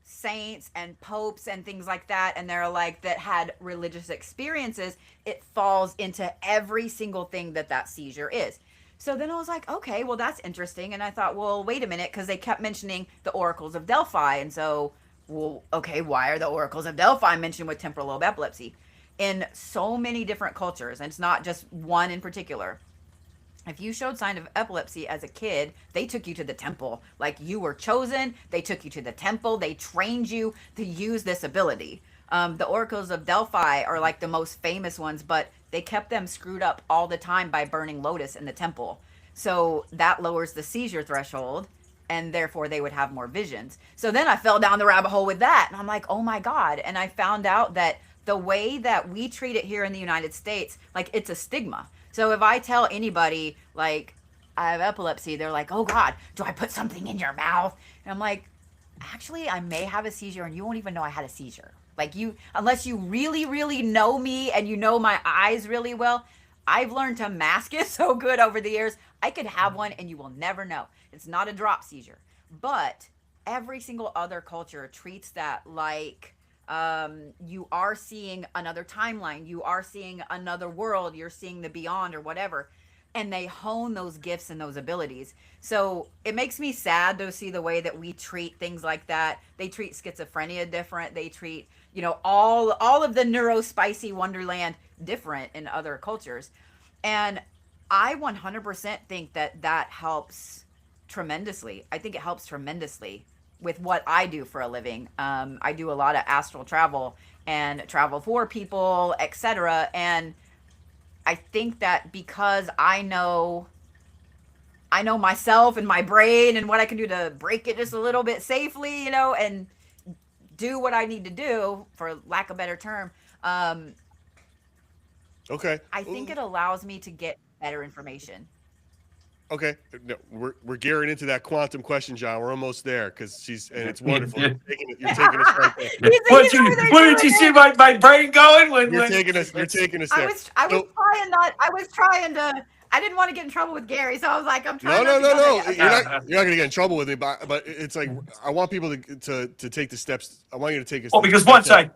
saints and popes and things like that, and they're like that had religious experiences, it falls into every single thing that seizure is. So then I was like, okay, well, that's interesting. And I thought, well, wait a minute, because they kept mentioning the oracles of Delphi. And so, well, okay, why are the oracles of Delphi mentioned with temporal lobe epilepsy? In so many different cultures, and it's not just one in particular. If you showed sign of epilepsy as a kid, they took you to the temple. Like you were chosen, they took you to the temple, they trained you to use this ability. The oracles of Delphi are like the most famous ones, but they kept them screwed up all the time by burning lotus in the temple. So that lowers the seizure threshold, and therefore they would have more visions. So then I fell down the rabbit hole with that, and I'm like, oh my God. And I found out that the way that we treat it here in the United States, like it's a stigma. So if I tell anybody, like, I have epilepsy, they're like, oh God, do I put something in your mouth? And I'm like, actually, I may have a seizure and you won't even know I had a seizure. Like unless you really, really know me and you know my eyes really well, I've learned to mask it so good over the years. I could have one and you will never know. It's not a drop seizure. But every single other culture treats that like you are seeing another timeline, you are seeing another world, you're seeing the beyond or whatever. And they hone those gifts and those abilities. So it makes me sad to see the way that we treat things like that. They treat schizophrenia different. They treat, all of the neurospicy wonderland different in other cultures. And I 100% think that helps tremendously. I think it helps tremendously with what I do for a living. I do a lot of astral travel and travel for people, etc. And I think that because I know I know myself and my brain and what I can do to break it just a little bit safely, and do what I need to do, for lack of a better term. Um, Okay. I think it allows me to get better information. Okay. No, we're gearing into that quantum question, John. We're almost there because and it's wonderful. You're taking us right there. What He's over there what did doing you see it. my brain going when You're taking us I there. was I was So trying not I was trying to I didn't want to get in trouble with Gary, so I was like, I'm no, trying no, not to no, go there no. yet. Okay. You're not gonna get in trouble with me, but it's like I want people to take the steps. I want you to take us. Well, through the because steps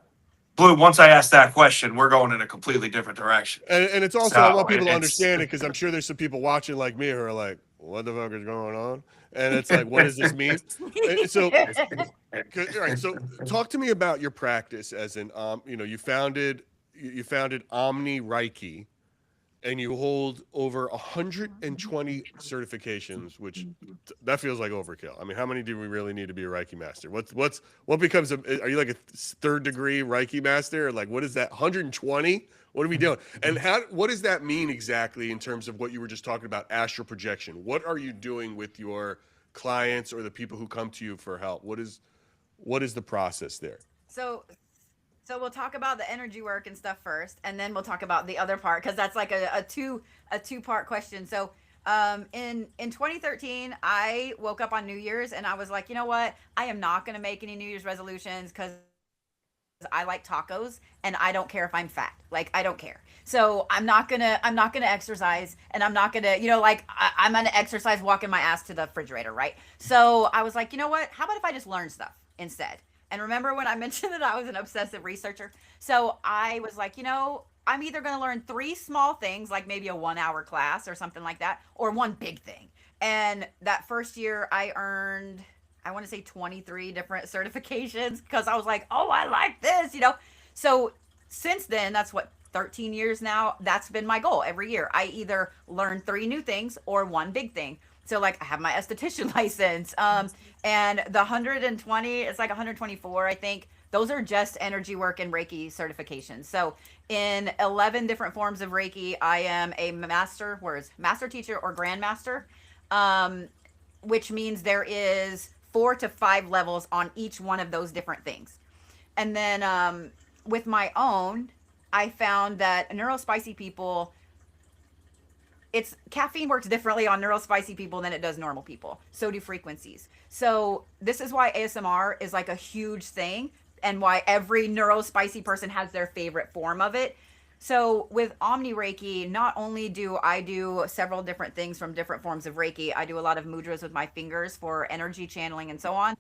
once I ask that question, we're going in a completely different direction. and it's also I So want people to it's understand it because I'm sure there's some people watching like me who are like, what the fuck is going on? And it's like, what does this mean? And so, all right. So, talk to me about your practice as an you founded Omni Reiki, and you hold over 120 certifications, which that feels like overkill. I mean, how many do we really need to be a Reiki master? What becomes are you like a third degree Reiki master, or like what is that? 120? What are we doing? And what does that mean exactly in terms of what you were just talking about, astral projection? What are you doing with your clients or the people who come to you for help? What is the process there? So so we'll talk about the energy work and stuff first, and then we'll talk about the other part, because that's like a two-part question. So in 2013, I woke up on New Year's and I was like, you know what? I am not going to make any New Year's resolutions because I like tacos and I don't care if I'm fat. Like, I don't care. So I'm not gonna exercise, and I'm not gonna, I'm gonna exercise walking my ass to the refrigerator, right? So I was like, you know what? How about if I just learn stuff instead? And remember when I mentioned that I was an obsessive researcher? So I was like, I'm either gonna learn three small things, like maybe a 1 hour class or something like that, or one big thing. And that first year I earned, I want to say, 23 different certifications, because I was like, oh, I like this. So since then, that's what, 13 years now, that's been my goal every year. I either learn three new things or one big thing. So like I have my esthetician license, and the 120, it's like 124, I think. Those are just energy work and Reiki certifications. So in 11 different forms of Reiki, I am a master teacher or grandmaster, um, which means there is 4 to 5 levels on each one of those different things. And then with my own, I found that neurospicy people, it's caffeine works differently on neurospicy people than it does normal people. So do frequencies. So this is why ASMR is like a huge thing, and why every neurospicy person has their favorite form of it. So with Omni Reiki, not only do I do several different things from different forms of Reiki, I do a lot of mudras with my fingers for energy channeling and so on.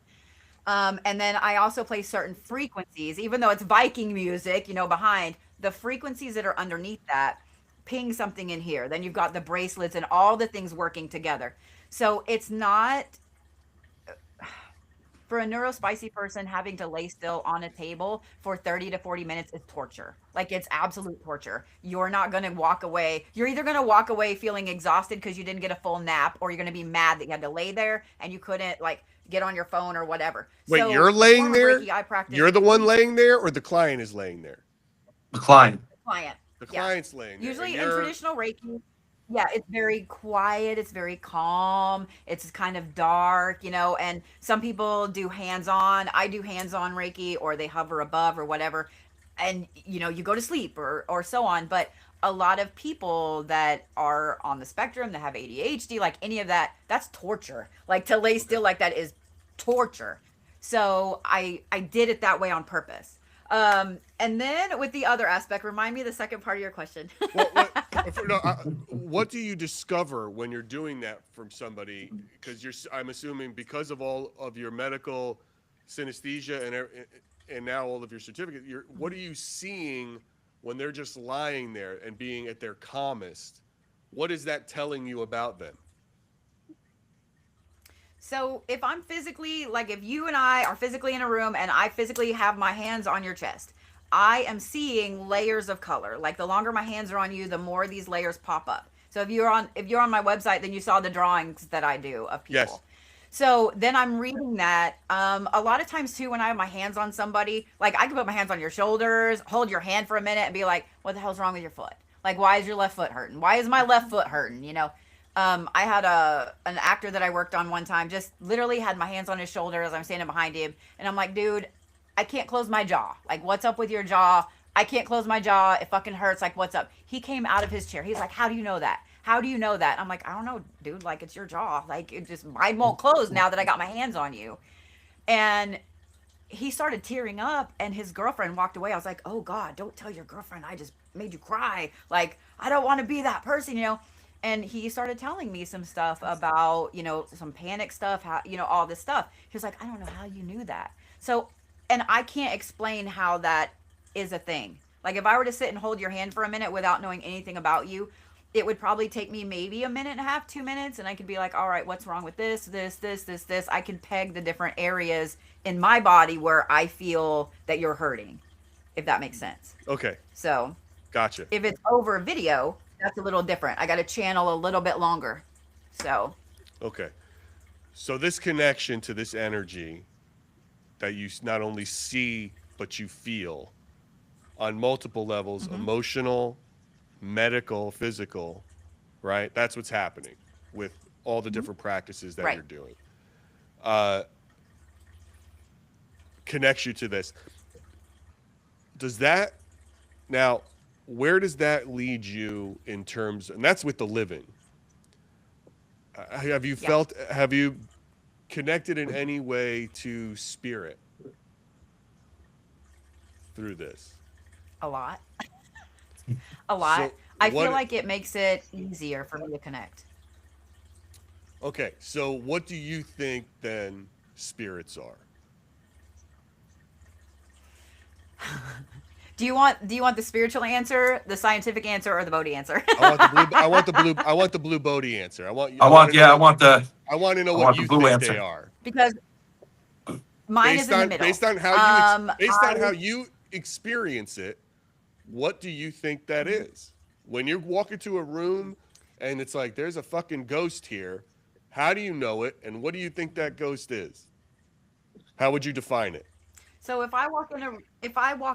And then I also play certain frequencies, even though it's Viking music, behind the frequencies that are underneath that ping something in here. Then you've got the bracelets and all the things working together. So it's not, for a neurospicy person, having to lay still on a table for 30 to 40 minutes is torture. Like, it's absolute torture. You're not going to walk away. You're either going to walk away feeling exhausted because you didn't get a full nap, or you're going to be mad that you had to lay there and you couldn't, like, get on your phone or whatever. Wait, So you're the laying form of there? Reiki I practice, You're the one laying there, or the client is laying there? the client. client. The Yeah. client's laying there. Usually and in you're traditional Reiki, yeah, it's very quiet, it's very calm, it's kind of dark, and some people do hands-on. I do hands-on Reiki, or they hover above or whatever, and you go to sleep or so on. But a lot of people that are on the spectrum, that have ADHD, like any of that, that's torture. Like, to lay still like that is torture. So I did it that way on purpose. And then with the other aspect, remind me the second part of your question. what do you discover when you're doing that from somebody? Because I'm assuming, because of all of your medical synesthesia and now all of your certificate, what are you seeing when they're just lying there and being at their calmest? What is that telling you about them? So if I'm physically, like, if you and I are physically in a room and I physically have my hands on your chest, I am seeing layers of color. Like, the longer my hands are on you, the more these layers pop up. So if you're on my website, then you saw the drawings that I do of people. Yes. So then I'm reading that. A lot of times too, when I have my hands on somebody, like, I can put my hands on your shoulders, hold your hand for a minute, and be like, "What the hell's wrong with your foot? Like, why is your left foot hurting? Why is my left foot hurting?" I had an actor that I worked on one time, just literally had my hands on his shoulder as I'm standing behind him, and I'm like, dude, I can't close my jaw. Like, what's up with your jaw? I can't close my jaw. It fucking hurts. Like, what's up? He came out of his chair. He's like, how do you know that? How do you know that? I'm like, I don't know, dude. Like, it's your jaw. Like, it just, mine won't close now that I got my hands on you. And he started tearing up, and his girlfriend walked away. I was like, oh God, don't tell your girlfriend I just made you cry. Like, I don't want to be that person, you know? And he started telling me some stuff about, you know, some panic stuff, how, you know, all this stuff. He was like, I don't know how you knew that. So, and I can't explain how that is a thing. Like, if I were to sit and hold your hand for a minute without knowing anything about you, it would probably take me maybe a minute and a half, 2 minutes, and I could be like, all right, what's wrong with this? I can peg the different areas in my body where I feel that you're hurting, if that makes sense. Okay. So Gotcha. if it's over video, that's a little different. I got to channel a little bit longer. So. Okay. So this connection to this energy that you not only see, but you feel on multiple levels, emotional, medical, physical, right? That's what's happening with all the different practices that you're doing. Connects you to this. Does that, now, where does that lead you in terms, and that's with the living. Have you have you connected in any way to spirit through this? A lot. A lot. So I feel like it makes it easier for me to connect. Okay, so what do you think then spirits are? Do you want the spiritual answer, the scientific answer, or the Bodhi answer? I want the blue Bodhi answer. I want to know what you think answer. they are. Because mine is in the middle. Based on how you experience it, what do you think that is? When you walk into a room and it's like there's a fucking ghost here, how do you know it, and what do you think that ghost is? How would you define it? So if I walk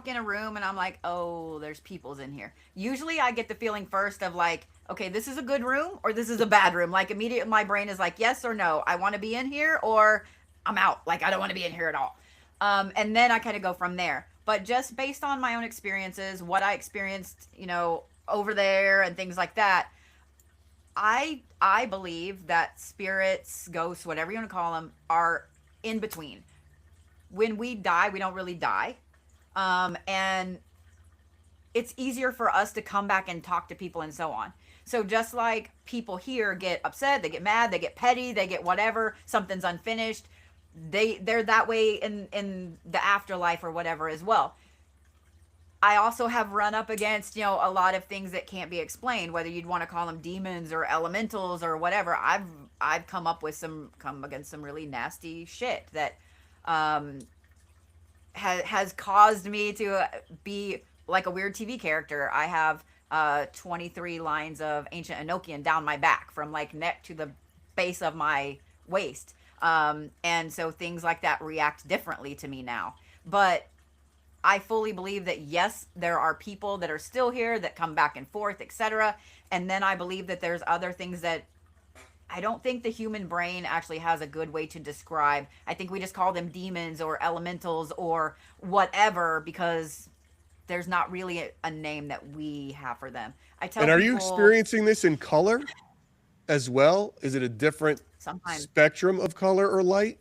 in a room and I'm like, oh, there's people's in here. Usually I get the feeling first of like, okay, this is a good room or this is a bad room. Like immediately my brain is like, yes or no, I want to be in here or I'm out. Like I don't want to be in here at all. And then I kind of go from there. But just based on my own experiences, what I experienced, you know, over there and things like that, I believe that spirits, ghosts, whatever you want to call them, are in between. When we die, we don't really die. And it's easier for us to come back and talk to people and so on. So just like people here get upset, they get mad, they get petty, they get whatever, something's unfinished, they're that way in the afterlife or whatever as well. I also have run up against, you know, a lot of things that can't be explained, whether you'd want to call them demons or elementals or whatever. I've come against some really nasty shit that has caused me to be like a weird TV character. I have 23 lines of ancient Enochian down my back from like neck to the base of my waist. And so things like that react differently to me now. But I fully believe that yes, there are people that are still here that come back and forth, etc. And then I believe that there's other things that I don't think the human brain actually has a good way to describe. I think we just call them demons or elementals or whatever because there's not really a name that we have for them. And are you experiencing this in color as well? Is it a different spectrum of color or light?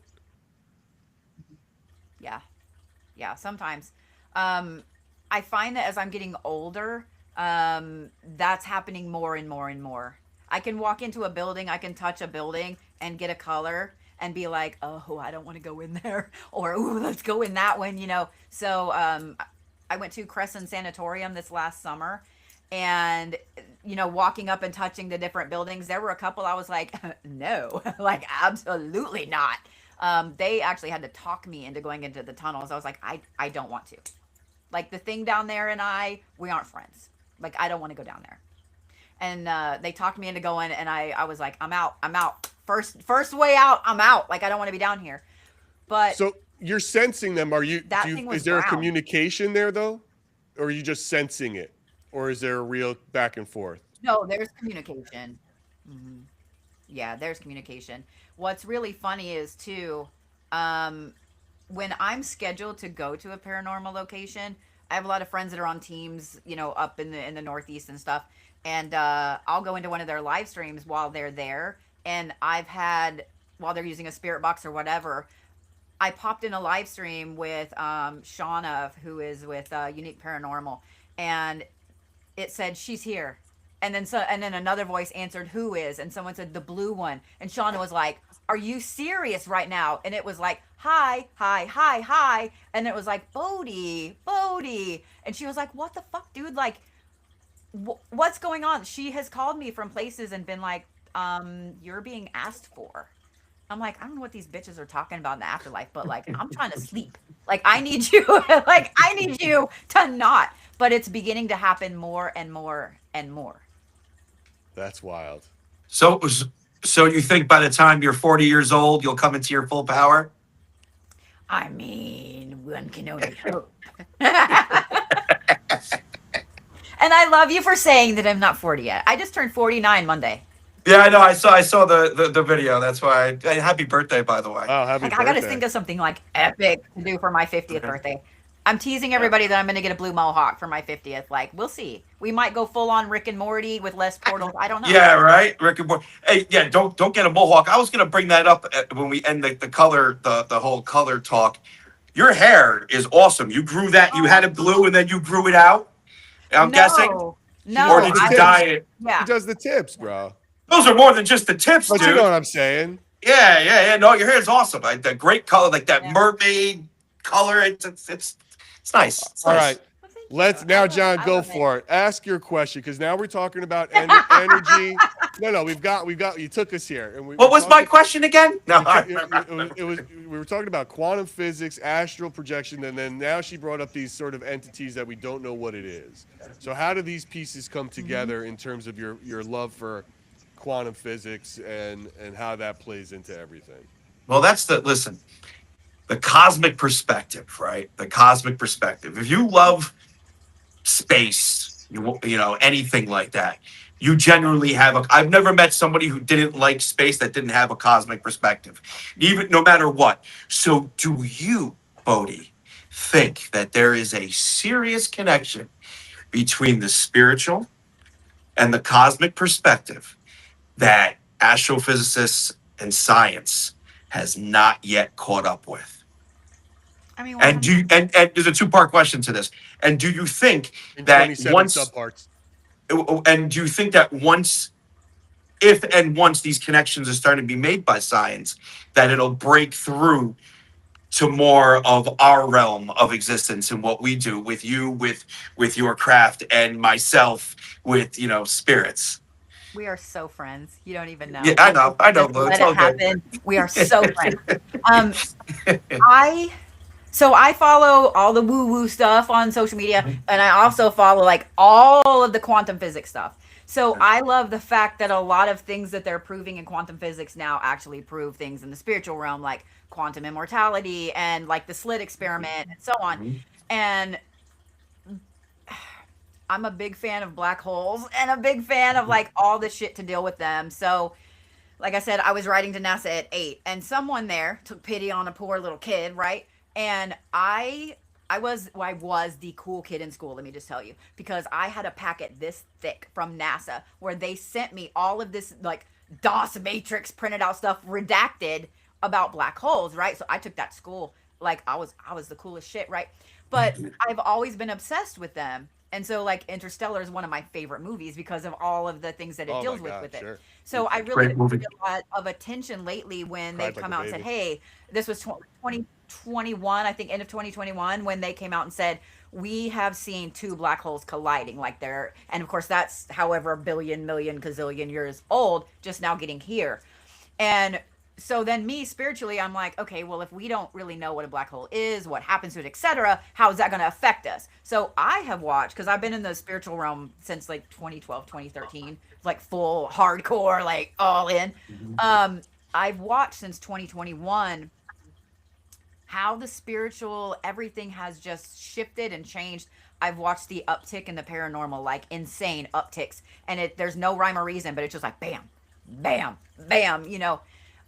Yeah, sometimes. I find that as I'm getting older, that's happening more and more and more. I can walk into a building, I can touch a building and get a color and be like, oh, I don't want to go in there, or ooh, let's go in that one, you know. So I went to Crescent Sanatorium this last summer, and you know, walking up and touching the different buildings, there were a couple I was like, no, like absolutely not. They actually had to talk me into going into the tunnels. I was like, I don't want to. Like the thing down there and we aren't friends. Like I don't want to go down there. And they talked me into going, and I was like, I'm out. First way out, I'm out. Like I don't want to be down here. But so you're sensing them. Is there a communication there though? Or are you just sensing it? Or is there a real back and forth? No, there's communication. Mm-hmm. Yeah, there's communication. What's really funny is too, um, when I'm scheduled to go to a paranormal location, I have a lot of friends that are on teams, up in the Northeast and stuff, and I'll go into one of their live streams while they're there, and I've had while they're using a spirit box or whatever. I popped in a live stream with Shauna, who is with Unique Paranormal, and it said she's here, and then another voice answered who is, and someone said the blue one, and Shauna was like, "Are you serious right now?" And it was like, "Hi, hi, hi, hi," and it was like, "Bodhi, Bodhi," and she was like, "What the fuck, dude? Like, what's going on?" She has called me from places and been like, "You're being asked for." I'm like, I don't know what these bitches are talking about in the afterlife, but like, I'm trying to sleep. Like, I need you, like, I need you to not. But it's beginning to happen more and more and more. That's wild. So, so you think by the time you're 40 years old, you'll come into your full power? I mean, one can only hope. And I love you for saying that I'm not 40 yet. I just turned 49 Monday. Yeah, I know. I saw the video. That's why. Hey, happy birthday, by the way. Oh, happy Like, I birthday. got to think of something like epic to do for my 50th birthday. I'm teasing everybody that I'm going to get a blue mohawk for my 50th. Like, we'll see. We might go full on Rick and Morty with less portals. I don't know. Yeah, right. Rick and Morty. Hey, yeah. Don't get a mohawk. I was gonna bring that up when we end the color the whole color talk. Your hair is awesome. You grew that. You had it blue and then you grew it out. I'm guessing, No, She or does no, did the you I, tips. dye it? She yeah. does the tips, bro. Those are more than just the tips, But you know dude. what I'm saying. Yeah. No, your hair is awesome. Like the great color, like that Yeah. mermaid color. It's nice. It's All nice. right. Well, thank Let's you. now, John, I go love it. for it. Ask your question because now we're talking about energy. No, we've got. You took us here, and What was my question again? No, it was we were talking about quantum physics, astral projection, and then now she brought up these sort of entities that we don't know what it is. So how do these pieces come together in terms of your love for quantum physics and how that plays into everything? well, listen. The cosmic perspective, right? The cosmic perspective. If you love space, anything like that, you generally have a. I've never met somebody who didn't like space that didn't have a cosmic perspective, even no matter what. So, do you, Bodhi, think that there is a serious connection between the spiritual and the cosmic perspective that astrophysicists and science has not yet caught up with? I mean, And do 100. and there's a two-part question to this. And do you think In that 27 once subparts. and do you think that once if and once these connections are starting to be made by science, that it'll break through to more of our realm of existence and what we do with you with your craft and myself with spirits? We are so friends. You don't even Yeah, know. I know, Just Lou. It's let it all good. happen. We are so friends. Um, I So I follow all the woo woo stuff on social media, and I also follow like all of the quantum physics stuff. So I love the fact that a lot of things that they're proving in quantum physics now actually prove things in the spiritual realm, like quantum immortality and like the slit experiment and so on. And I'm a big fan of black holes and a big fan of like all the shit to deal with them. So like I said, I was writing to NASA at 8, and someone there took pity on a poor little kid, right? And I was the cool kid in school, let me just tell you, because I had a packet this thick from NASA where they sent me all of this like DOS matrix printed out stuff redacted about black holes, right? So I took that to school like I was the coolest shit, right? But I've always been obsessed with them. And so like Interstellar is one of my favorite movies because of all of the things that it Oh deals my with God, it. sure. So I really Great movie. paid a lot of attention lately when Cried they've like come a out and said, baby. "Hey, this was 2021, I think end of 2021 when they came out and said we have seen two black holes colliding like they're," and of course that's however billion million gazillion years old, just now getting here. And so then me spiritually, I'm like, okay, well, if we don't really know what a black hole is, what happens to it, etc., how is that going to affect us? So I have watched, because I've been in the spiritual realm since like 2012, 2013, like full hardcore, like all in. um I've watched since 2021 how the spiritual everything has just shifted and changed. I've watched the uptick in the paranormal, like insane upticks, and there's no rhyme or reason, but it's just like bam, bam, bam.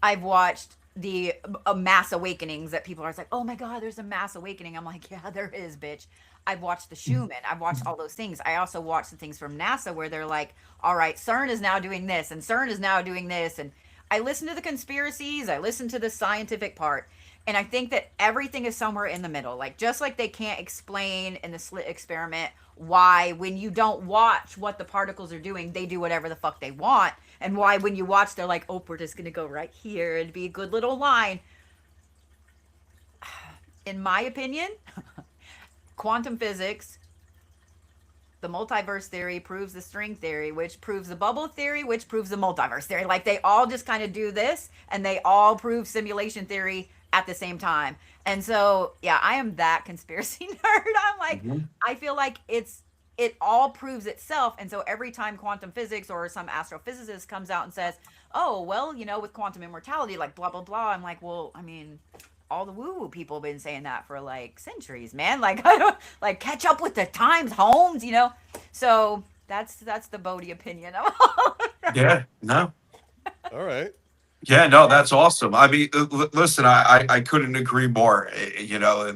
I've watched the mass awakenings that people are like, oh my God, there's a mass awakening. I'm like, yeah, there is, bitch. I've watched the Schumann. I've watched all those things. I also watched the things from NASA where they're like, all right, CERN is now doing this and CERN is now doing this. And I listen to the conspiracies, I listen to the scientific part. And I think that everything is somewhere in the middle. Like, just like they can't explain in the slit experiment why, when you don't watch what the particles are doing, they do whatever the fuck they want. And why, when you watch, they're like, oh, we're just going to go right here and be a good little line. In my opinion, quantum physics, the multiverse theory proves the string theory, which proves the bubble theory, which proves the multiverse theory. Like, they all just kind of do this, and they all prove simulation theory at the same time. And so, yeah, I am that conspiracy nerd. I'm like, I feel like it all proves itself. And so every time quantum physics or some astrophysicist comes out and says, oh, well, with quantum immortality, like blah, blah, blah, I'm like, well, I mean, all the woo woo people have been saying that for like centuries, man. Like, I don't, like, catch up with the times, Holmes. So that's the Bodhi opinion. Yeah, no. All right. Yeah, no, that's awesome. I mean, listen, I couldn't agree more.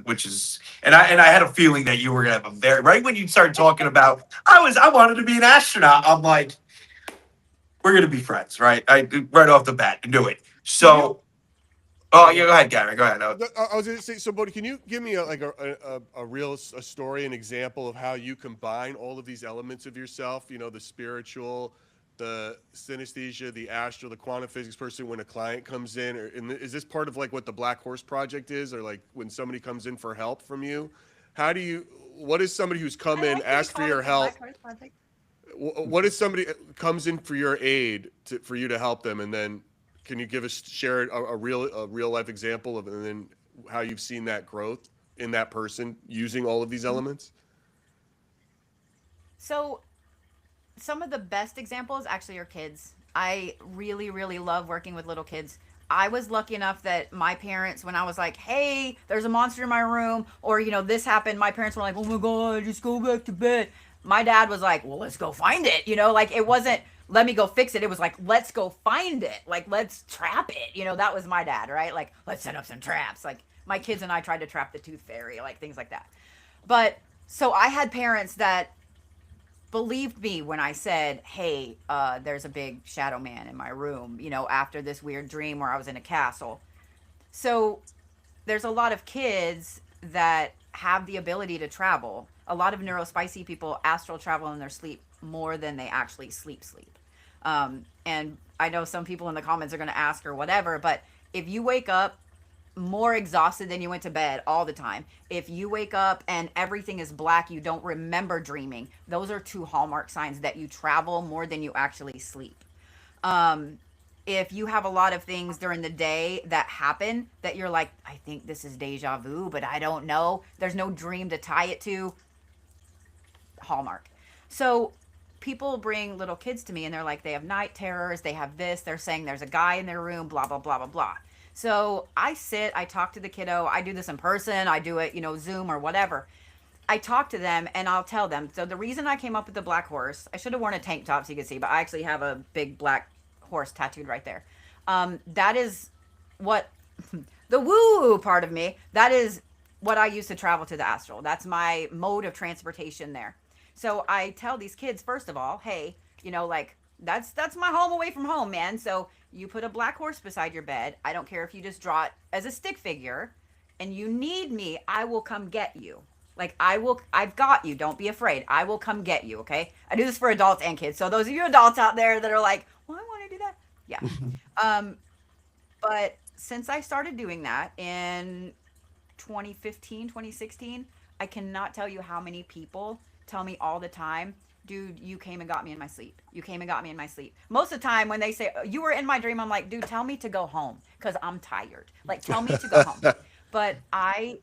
Which is, and I had a feeling that you were gonna have a very right when you started talking about. I wanted to be an astronaut. I'm like, we're gonna be friends, right? I right off the bat knew it. So, oh yeah, go ahead, Gary. Go ahead. I was going to say, so, Bodhi, can you give me a real story, an example of how you combine all of these elements of yourself? The spiritual, the synesthesia, the astral, the quantum physics person when a client comes in, is this part of like what the Black Horse Project is, or like when somebody comes in for help from you? What is somebody who's come in, asked for your help? What is somebody comes in for your aid for you to help them, and then can you share a real life example of, and then how you've seen that growth in that person using all of these elements? So some of the best examples actually are kids. I really, really love working with little kids. I was lucky enough that my parents, when I was like, hey, there's a monster in my room, or, this happened, my parents were like, oh my God, just go back to bed. My dad was like, well, let's go find it. Like, it wasn't, let me go fix it. It was like, let's go find it. Like, let's trap it. That was my dad, right? Like, let's set up some traps. Like, my kids and I tried to trap the tooth fairy, like things like that. But so I had parents that believed me when I said, hey, there's a big shadow man in my room, after this weird dream where I was in a castle. So there's a lot of kids that have the ability to travel. A lot of neurospicy people astral travel in their sleep more than they actually sleep. And I know some people in the comments are going to ask or whatever, but if you wake up more exhausted than you went to bed all the time, if you wake up and everything is black, you don't remember dreaming, those are two hallmark signs that you travel more than you actually sleep. If you have a lot of things during the day that happen that you're like, I think this is deja vu, but I don't know, there's no dream to tie it to, hallmark. So people bring little kids to me and they're like, they have night terrors, they have this, they're saying there's a guy in their room, blah, blah, blah, blah, blah. So I talk to the kiddo. I do this in person. I do it, Zoom or whatever. I talk to them and I'll tell them. So the reason I came up with the black horse, I should have worn a tank top so you could see, but I actually have a big black horse tattooed right there. That is what the woo part of me, that is what I use to travel to the astral. That's my mode of transportation there. So I tell these kids, first of all, hey, like, that's my home away from home, man. So you put a black horse beside your bed. I don't care if you just draw it as a stick figure and you need me, I will come get you. Like, I've got you. Don't be afraid. I will come get you. Okay. I do this for adults and kids. So those of you adults out there that are like, well, I want to do that. Yeah. But since I started doing that in 2015, 2016, I cannot tell you how many people tell me all the time, dude, you came and got me in my sleep. You came and got me in my sleep. Most of the time when they say, you were in my dream, I'm like, dude, tell me to go home because I'm tired. Like, tell me to go home. But I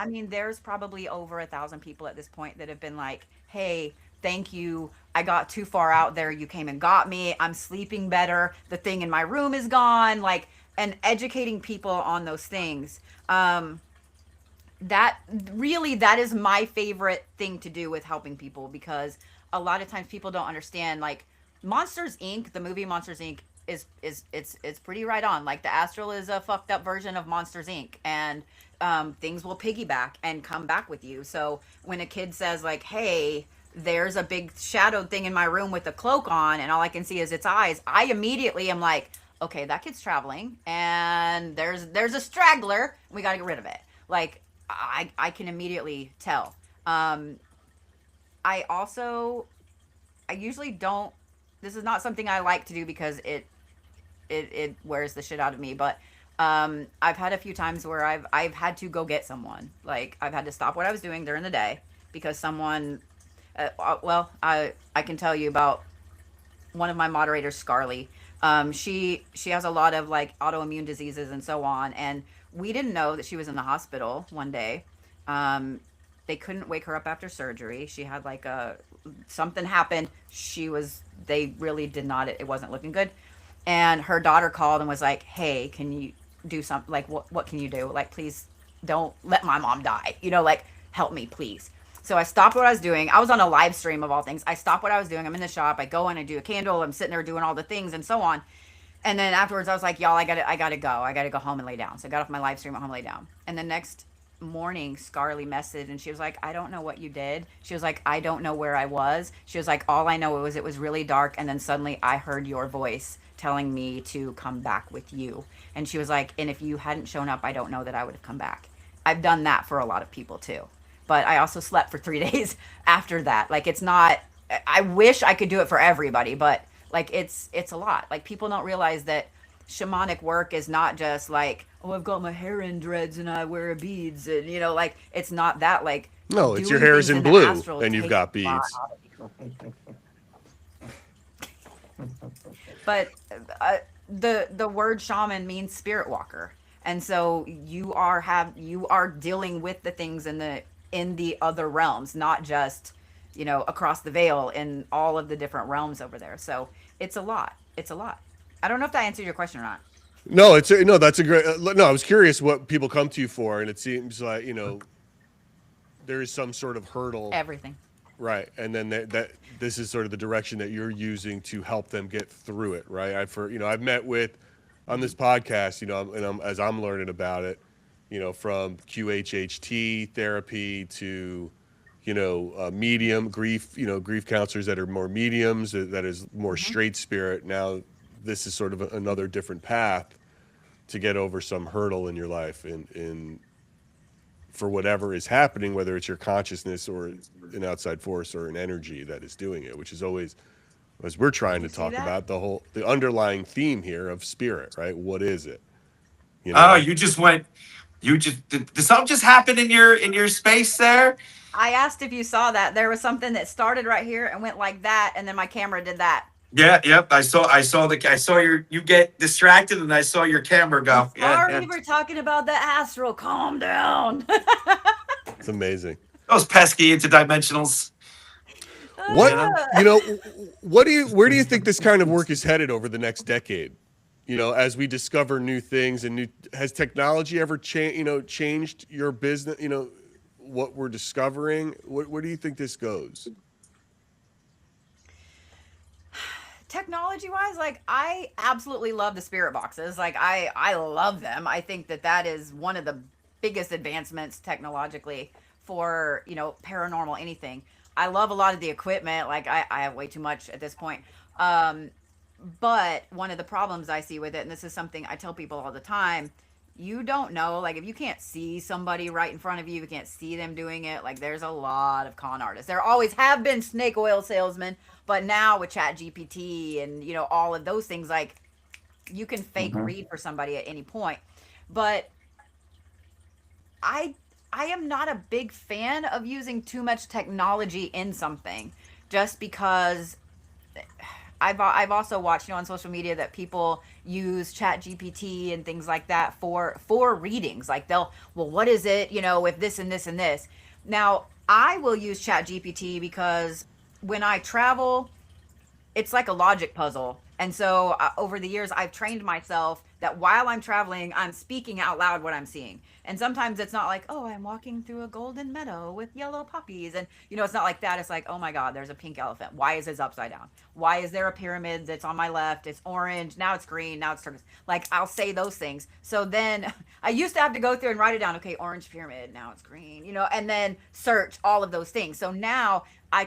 mean, there's probably over 1,000 people at this point that have been like, hey, thank you. I got too far out there. You came and got me. I'm sleeping better. The thing in my room is gone. Like, and educating people on those things. That is my favorite thing to do with helping people, because a lot of times people don't understand, like, Monsters Inc., the movie Monsters Inc., it's pretty right on. Like the astral is a fucked up version of Monsters Inc. and things will piggyback and come back with you. So when a kid says like, "Hey, there's a big shadowed thing in my room with a cloak on, and all I can see is its eyes," I immediately am like, "Okay, that kid's traveling, and there's a straggler. We got to get rid of it." Like I can immediately tell. I also I usually don't. This is not something I like to do because it wears the shit out of me. But I've had a few times where I've had to go get someone. Like I've had to stop what I was doing during the day because someone. Well, I can tell you about one of my moderators, Scarly. She has a lot of like autoimmune diseases and so on, and we didn't know that she was in the hospital one day. Um, they couldn't wake her up after surgery. She had like a something happened. They really did not. It wasn't looking good, and her daughter called and was like, "Hey, can you do something? Like, what can you do? Like, please don't let my mom die. Like help me, please." So I stopped what I was doing. I was on a live stream of all things. I stopped what I was doing. I'm in the shop. I go in, I do a candle. I'm sitting there doing all the things and so on. And then afterwards, I was like, "Y'all, I gotta go. I gotta go home and lay down." So I got off my live stream, went home, and lay down. And the next morning, Scarly messaged, and she was like, "I don't know what you did." She was like, "I don't know where I was." She was like, "All I know was it was really dark, and then suddenly I heard your voice telling me to come back with you." And she was like, "And if you hadn't shown up, I don't know that I would have come back." I've done that for a lot of people too, but I also slept for 3 days after that. Like it's not. I wish I could do it for everybody, but like it's a lot. Like people don't realize that shamanic work is not just like, "Oh, I've got my hair in dreads and I wear beads," and like it's not that. Like No, it's your doing hair things is in the blue astral and you've takes got a lot beads. out of you. But the word shaman means spirit walker, and so you are dealing with the things in the other realms, not just across the veil in all of the different realms over there. So it's a lot. It's a lot. I don't know if that answered your question or not. No, no. That's a great. No, I was curious what people come to you for, and it seems like there is some sort of hurdle, Everything. right? And then that this is sort of the direction that you're using to help them get through it, right? I've met with on this podcast, as I'm learning about it, from QHHT therapy to medium grief, grief counselors that are more mediums, that is more Hmm. straight spirit. Now, this is sort of another different path to get over some hurdle in your life, in for whatever is happening, whether it's your consciousness or an outside force or an energy that is doing it, which is always, as we're trying You to see talk that? about, the underlying theme here of spirit, right? What is it? You Oh, know? you just went. You just did something just happen in your space there? I asked if you saw that. There was something that started right here and went like that, and then my camera did that. Yeah, yep. I saw you get distracted, and I saw your camera I'm go. Yeah, yeah. sorry for talking about the astral. Calm down. It's amazing. Those pesky interdimensionals. What You know. where do you think this kind of work is headed over the next decade? As we discover new things and has technology ever changed your business? What we're discovering. Where do you think this goes? Technology wise, like I absolutely love the spirit boxes. Like I love them. I think that is one of the biggest advancements technologically for paranormal anything. I love a lot of the equipment. Like I have way too much at this point. Um, but one of the problems I see with it, and this is something I tell people all the time, you don't know, like if you can't see somebody right in front of you, you can't see them doing it. Like there's a lot of con artists. There always have been snake oil salesmen, but now with Chat GPT and all of those things, like you can fake Mhm. read for somebody at any point. But I I am not a big fan of using too much technology in something, just because I've also watched on social media that people use Chat GPT and things like that for readings. Like well, what is it, with this and this and this. Now, I will use Chat GPT because when I travel, it's like a logic puzzle. And so over the years, I've trained myself that while I'm traveling, I'm speaking out loud what I'm seeing. And sometimes it's not like, oh, I'm walking through a golden meadow with yellow poppies. And, it's not like that. It's like, oh my God, there's a pink elephant. Why is it upside down? Why is there a pyramid that's on my left? It's orange. Now it's green. Now it's turquoise. Like, I'll say those things. So then I used to have to go through and write it down. Okay, orange pyramid. Now it's green, and then search all of those things. So now I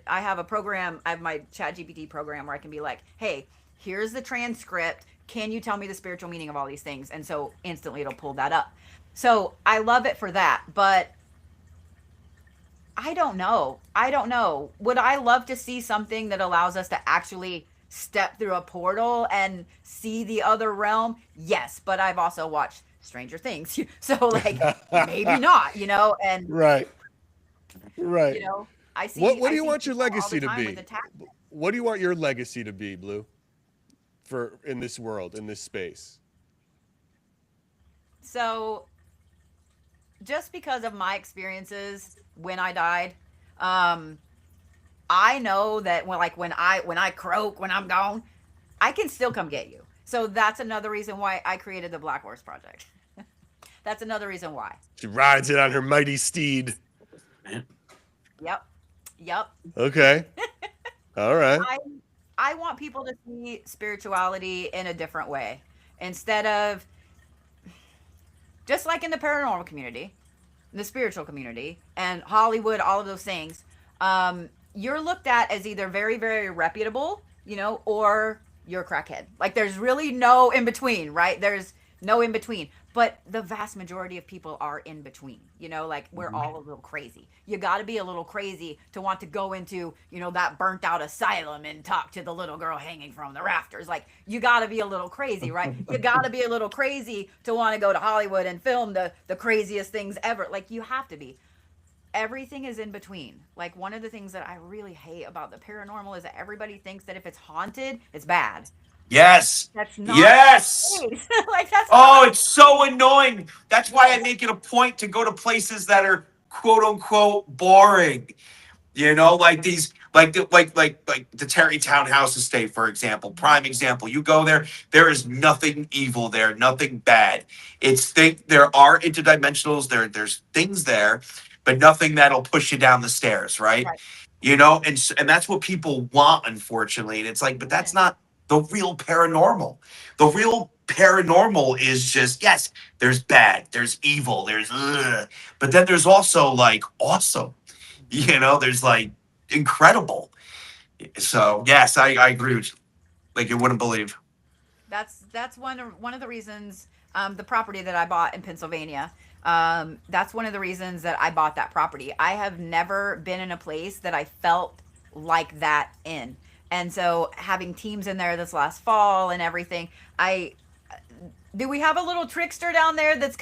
have a program. I have my ChatGPT program where I can be like, hey, here's the transcript. Can you tell me the spiritual meaning of all these things? And so instantly it'll pull that up. So I love it for that. But I don't know. Would I love to see something that allows us to actually step through a portal and see the other realm? Yes. But I've also watched Stranger Things. So like maybe not, and right. I see. What do you see want your people all the legacy to time be? with attachment. What do you want your legacy to be, Blue? For in this world, in this space. So just because of my experiences when I died, I know that when I croak, when I'm gone, I can still come get you. So that's another reason why I created the Black Horse Project. That's another reason why. She rides it on her mighty steed. Yep. Okay. All right. I want people to see spirituality in a different way. Instead of just like in the paranormal community, the spiritual community, and Hollywood, all of those things, you're looked at as either very, very reputable, or you're a crackhead. Like there's really no in between, right? There's no in between. But the vast majority of people are in between, like we're all a little crazy. You got to be a little crazy to want to go into, that burnt out asylum and talk to the little girl hanging from the rafters. Like you got to be a little crazy, right? You got to be a little crazy to want to go to Hollywood and film the craziest things ever. Like you have to be. Everything is in between. Like one of the things that I really hate about the paranormal is that everybody thinks that if it's haunted, it's bad. Yes. That's not yes. Like that's it's so annoying. That's why I make it a point to go to places that are quote unquote boring. Like these, like the Terrytown House Estate, for example, prime example. You go there is nothing evil there, nothing bad. There are interdimensionals, there's things there, but nothing that'll push you down the stairs, right? And that's what people want, unfortunately. And it's like, but that's not the real paranormal. The real paranormal is just, yes, there's bad, there's evil, there's but then there's also like awesome. There's like incredible. So yes, I agree with you. Like you wouldn't believe. That's one of the reasons the property that I bought in Pennsylvania. That's one of the reasons that I bought that property. I have never been in a place that I felt like that in. And so having teams in there this last fall and everything, do we have a little trickster down there that's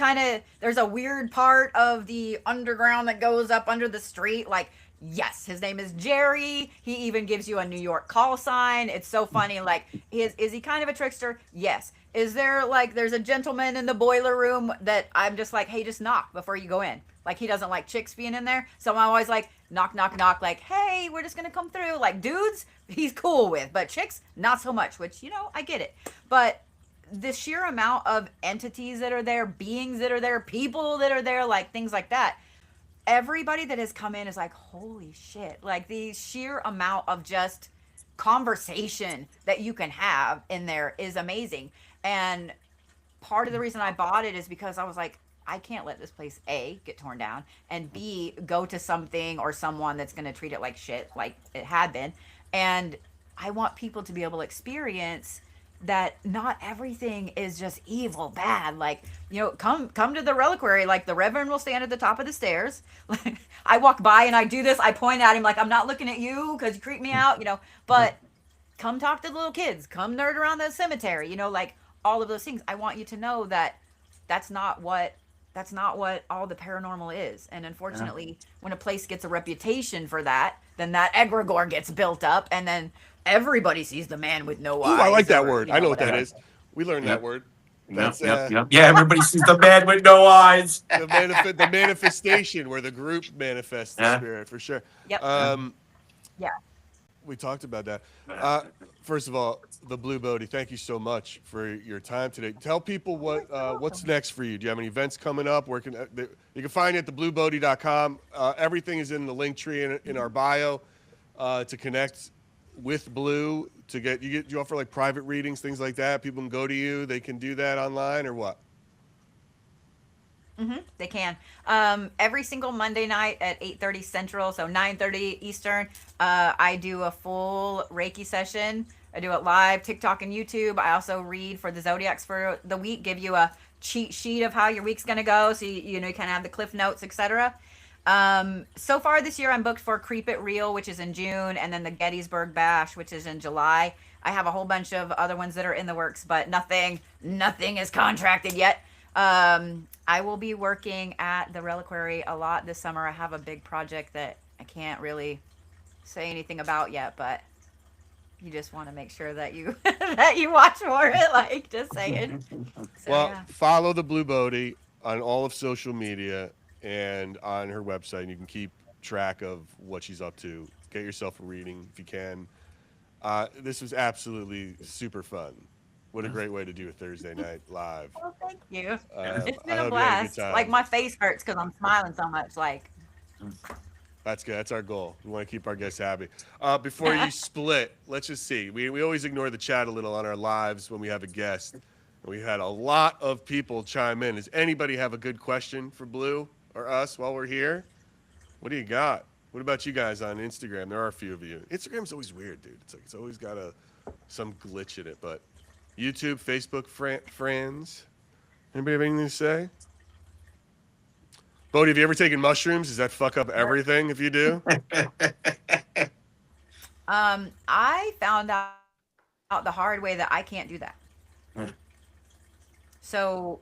there's a weird part of the underground that goes up under the street? Like, yes, his name is Jerry. He even gives you a New York call sign. It's so funny. Like, is he kind of a trickster? Yes. Is there there's a gentleman in the boiler room that I'm just like, hey, just knock before you go in. Like, he doesn't like chicks being in there. So I'm always like, knock, knock, knock. Like, hey, we're just going to come through. Like, dudes, he's cool with. But chicks, not so much, which, I get it. But the sheer amount of entities that are there, beings that are there, people that are there, like things like that. Everybody that has come in is like, holy shit. Like the sheer amount of just conversation that you can have in there is amazing. And part of the reason I bought it is because I was like, I can't let this place A, get torn down, and B, go to something or someone that's going to treat it like shit, like it had been. And I want people to be able to experience that not everything is just evil, bad. Like, come to the reliquary. Like the Reverend will stand at the top of the stairs. I walk by and I do this. I point at him like, I'm not looking at you because you creep me out, but come talk to the little kids. Come nerd around the cemetery, like all of those things. I want you to know that that's not what all the paranormal is. And unfortunately, when a place gets a reputation for that, then that egregore gets built up, and then everybody sees the man with no eyes. I like that word. I know what that is. We learned that word. Yep. Yeah, everybody sees the man with no eyes. The manifestation where the group manifests the spirit, for sure. Yep. Yeah. we talked about that. First of all, the Blue Bodie, thank you so much for your time today. Tell people what's next for you. Do you have any events coming up? Where can you can find it at thebluebodie.com. Everything is in the link tree in our bio to connect with Blue. To you offer like private readings, things like that. People can go to you. They can do that online or what? They can. Every single Monday night at 8:30 Central, so 9:30 Eastern, I do a full Reiki session. I do it live, TikTok and YouTube. I also read for the zodiacs for the week, give you a cheat sheet of how your week's gonna go, so you know you kind of have the cliff notes, etc. So far this year, I'm booked for Creep It Real, which is in June, and then the Gettysburg Bash, which is in July. I have a whole bunch of other ones that are in the works, but nothing is contracted yet. I will be working at the Reliquary a lot this summer. I have a big project that I can't really say anything about yet, but you just want to make sure that you that you watch for it, like just saying. So, Well, yeah. follow the Blue Bodie on all of social media and on her website, and you can keep track of what she's up to. Get yourself a reading if you can. This was absolutely super fun. What a great way to do a Thursday night live. Well, thank you. It's I been a hope you had a good blast. time. Like my face hurts because I'm smiling so much. Like, That's good. That's our goal. We want to keep our guests happy. Before you split, let's just see. We always ignore the chat a little on our lives when we have a guest. We had a lot of people chime in. Does anybody have a good question for Blue or us while we're here? What do you got? What about you guys on Instagram? There are a few of you. Instagram's always weird, dude. It's like it's always got some glitch in it. But YouTube, Facebook, friends. Anybody have anything to say? Bodie, have you ever taken mushrooms? Does that fuck up everything if you do? I found out the hard way that I can't do that. So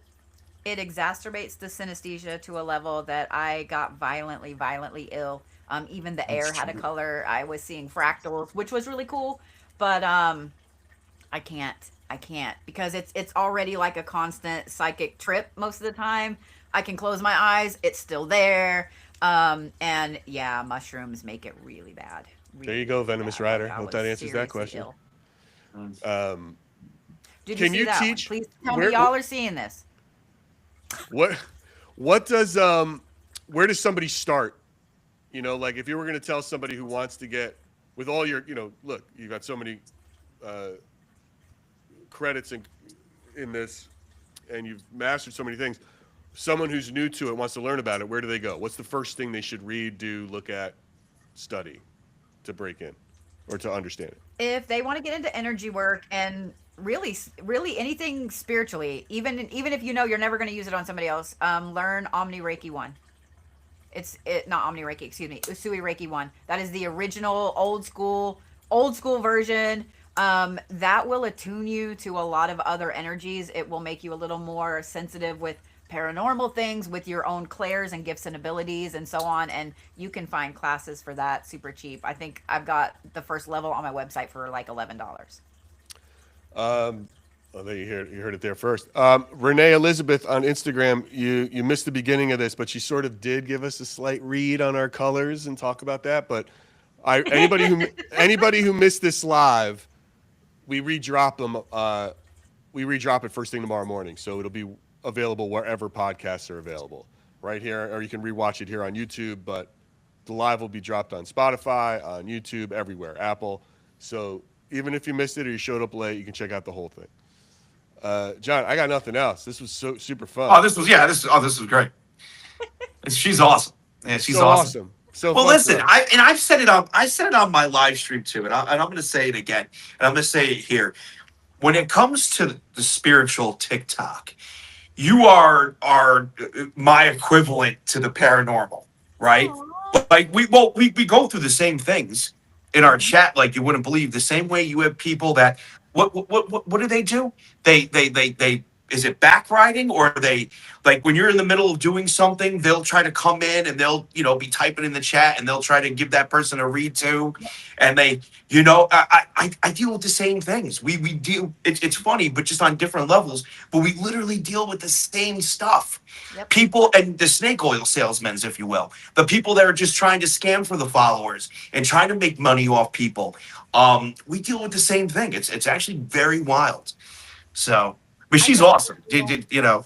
it exacerbates the synesthesia to a level that I got violently ill. Even the air had a color. I was seeing fractals, which was really cool, but I can't because it's already like a constant psychic trip most of the time. I can close my eyes, it's still there. And yeah, mushrooms make it really bad. There you go, Venomous Rider. I Hope was that answers that seriously question. ill. Did Can you see you that one? teach- Please tell where- me y'all are seeing this. What does where does somebody start? You know, like if you were going to tell somebody who wants to get with all your, look, you got so many credits in this, and you've mastered so many things. Someone who's new to it wants to learn about it. Where do they go? What's the first thing they should read, do, look at, study to break in or to understand it? If they want to get into energy work and really anything spiritually, even if you know you're never going to use it on somebody else, learn Omni Reiki 1. It's not Omni Reiki, excuse me, Usui Reiki 1. That is the original old school version. That will attune you to a lot of other energies. It will make you a little more sensitive with paranormal things, with your own clairs and gifts and abilities and so on. And you can find classes for that super cheap. I think I've got the first level on my website for like $11. Oh, there you heard it there first. Renee Elizabeth on Instagram, you missed the beginning of this, but she sort of did give us a slight read on our colors and talk about that. But anybody who missed this live, we redrop them. We redrop it first thing tomorrow morning, so it'll be available wherever podcasts are available. Right here, or you can rewatch it here on YouTube. But the live will be dropped on Spotify, on YouTube, everywhere, Apple. So even if you missed it or you showed up late, you can check out the whole thing. John, I got nothing else. This was so super fun. This was great. She's awesome. Yeah, she's so awesome. So Well, fun listen, stuff. I've said it on my live stream too, and I'm going to say it again, and I'm going to say it here. When it comes to the spiritual TikTok, you are my equivalent to the paranormal, right? Like we go through the same things in our chat, like you wouldn't believe. The same way you have people that what do? They is it backriding, or are they like when you're in the middle of doing something, they'll try to come in and they'll, be typing in the chat and they'll try to give that person a read to, and they, I deal with the same things. We deal. It's funny, but just on different levels. But we literally deal with the same stuff. Yep. People and the snake oil salesmen, if you will, the people that are just trying to scam for the followers and trying to make money off people. We deal with the same thing. It's actually very wild. So, but I she's tell awesome. people, You know.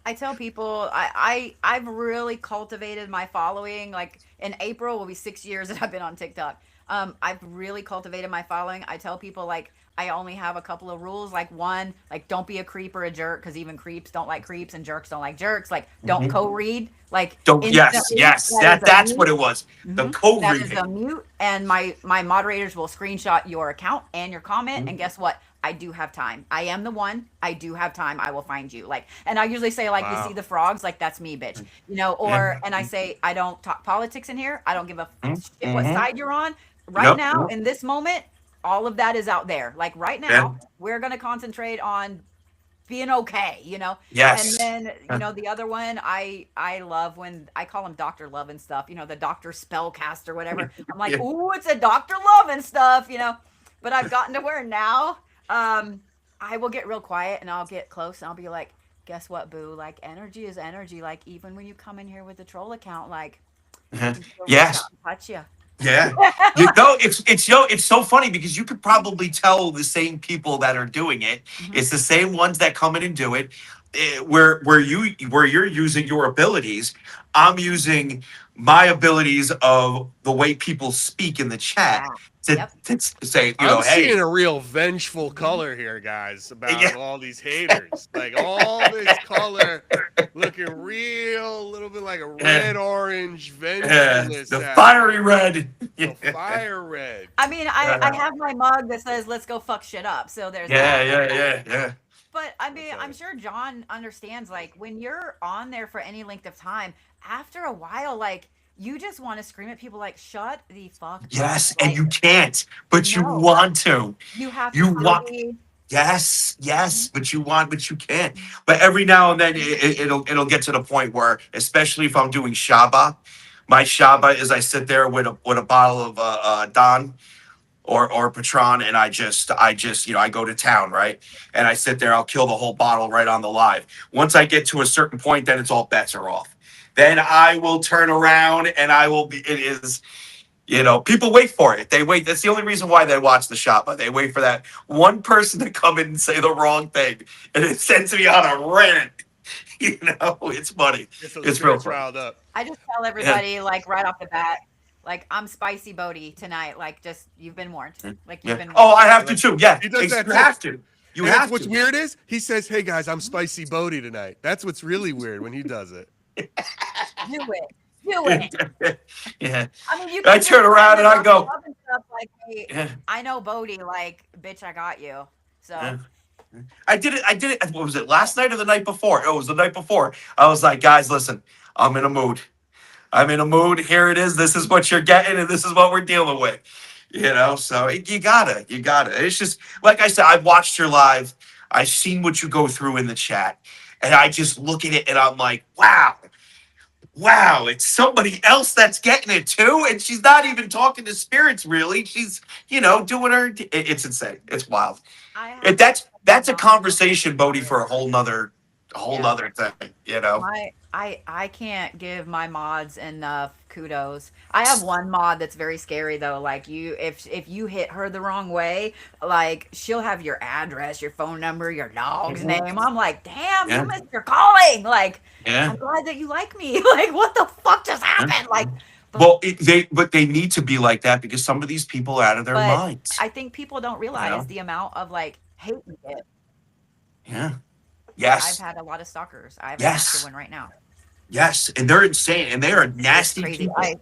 I tell people I've really cultivated my following. Like in April will be 6 years that I've been on TikTok. I've really cultivated my following. I tell people like I only have a couple of rules. Like one, like don't be a creep or a jerk because even creeps don't like creeps and jerks don't like jerks. Like don't Mhm. co-read. Like Don't. Yes. instantly Yes. that is a That's what mute. it was. The That is a co-reading. mute, and my moderators will screenshot your account and your comment. And Mhm. guess what? I do have time. I am the one. I do have time. I will find you. Like, and I usually say like, you see Wow. the frogs, like that's me, bitch. Yeah. Or and I say I don't talk politics in here. I don't give a shit what Mm-hmm. side you're on. Right Yep. now, in this moment, all of that is out there. Like right Yeah. now, we're gonna concentrate on being okay. And Yes. then the other one I love when I call him Dr. Love and stuff, the Dr. Spellcast or whatever. I'm like, Yeah. ooh, it's a Dr. Love and stuff. But I've gotten to where now I will get real quiet and I'll get close and I'll be like, guess what, boo? Like energy is energy. Like even when you come in here with a troll account, like I Uh-huh. can still reach out Yes. and touch you. Yeah. It's so funny because you could probably tell the same people that are doing it. Mhm. It's the same ones that come in and do it. Where you're using your abilities, I'm using my abilities of the way people speak in the chat Yeah. to, Yep. to say, I'm hey, seeing a real vengeful color here, guys, about yeah, all these haters. Like all this color looking real, a little bit like a red orange vengefulness the happening. fiery red. The fire red. I mean, I have my mug that says "Let's go fuck shit up," so there's Yeah, that. yeah. But I That's mean, I'm funny. sure John understands. Like when you're on there for any length of time, after a while, like you just want to scream at people, like "Shut the fuck up!" Yes, and Like you can't, but you no, want to. you have to You still want. be. Yes, Mhm. yes, but you want, but you can't. But every now and then it'll get to the point where, especially if I'm doing Shaba, my Shaba is I sit there with a bottle of Don or Patron, and I just I go to town, right, and I sit there. I'll kill the whole bottle right on the live. Once I get to a certain point, then it's all bets are off. Then I will turn around and I will be. It is people wait for it. They wait. That's the only reason why they watch the shop. But they wait for that one person to come in and say the wrong thing, and it sends me on a rant. It's funny. Get those It's real spirits funny. riled up. I just tell Yeah. everybody like right off the bat, like I'm spicy Bodie tonight. Like just you've been warned. Like you've Yeah. been Oh, warned. I have I to like too. Yeah. he does that You too. have to. You And it's have what's to. weird is he says, "Hey guys, I'm spicy Bodie tonight." That's what's really weird when he does it. Do it. Do it. Yeah. I mean, you I can just turn threaten around to and I drop the go. love and stuff like, hey, Yeah. I know Bodie, like, bitch, I got you. So, Yeah. I did it. I did it. What was it? Last night or the night before? Oh, it was the night before. I was like, guys, listen. I'm in a mood. I'm in a mood. Here it is. This is what you're getting, and this is what we're dealing with. So you gotta. It's just like I said. I've watched your live. I've seen what you go through in the chat, and I just look at it and I'm like, wow, wow. It's somebody else that's getting it too, and she's not even talking to spirits really. She's doing her. It's insane. It's wild. I It, have to that's tell my that's a mods conversation, Bodie, for it. for a whole Yeah. nother thing. I can't give my mods enough kudos. I have one mod that's very scary though. Like if you hit her the wrong way, like she'll have your address, your phone number, your dog's Mhm. name. I'm like, damn, you Yeah. missed your calling. Like, Yeah. I'm glad that you like me. Like, what the fuck just Yeah. happened? Like, but Well, they need to be like that because some of these people are out of their but minds. I think people don't You realize know? the amount of like hate we get. Yeah. I've Yes. had a lot of stalkers. I have an active Yes. one right now. Yes. And they're insane and they are It's nasty crazy. people.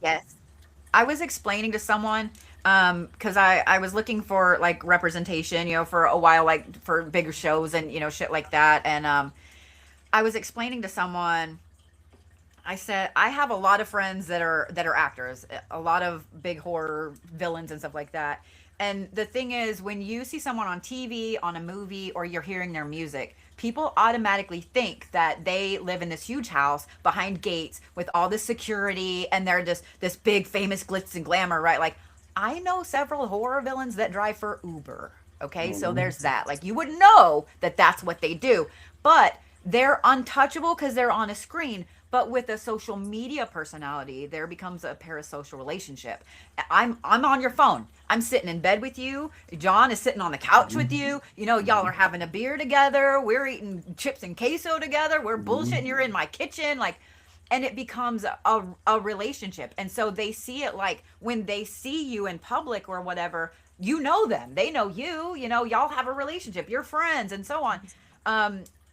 Yes. I was explaining to someone because I was looking for like representation, for a while, like for bigger shows and shit like that. And I was explaining to someone. I said I have a lot of friends that are actors, a lot of big horror villains and stuff like that. And the thing is, when you see someone on TV, on a movie, or you're hearing their music, people automatically think that they live in this huge house behind gates with all this security and they're just this big famous glitz and glamour, right? Like, I know several horror villains that drive for Uber. Okay, so there's that. Like, you wouldn't know that that's what they do, but they're untouchable because they're on a screen. But with a social media personality, there becomes a parasocial relationship. I'm on your phone. I'm sitting in bed with you. John is sitting on the couch with you. You know, y'all are having a beer together. We're eating chips and queso together. We're bullshitting. You're in my kitchen. Like, and it becomes a relationship. And so they see it like when they see you in public or whatever, you know them. They know you. You know, y'all have a relationship. You're friends and so on.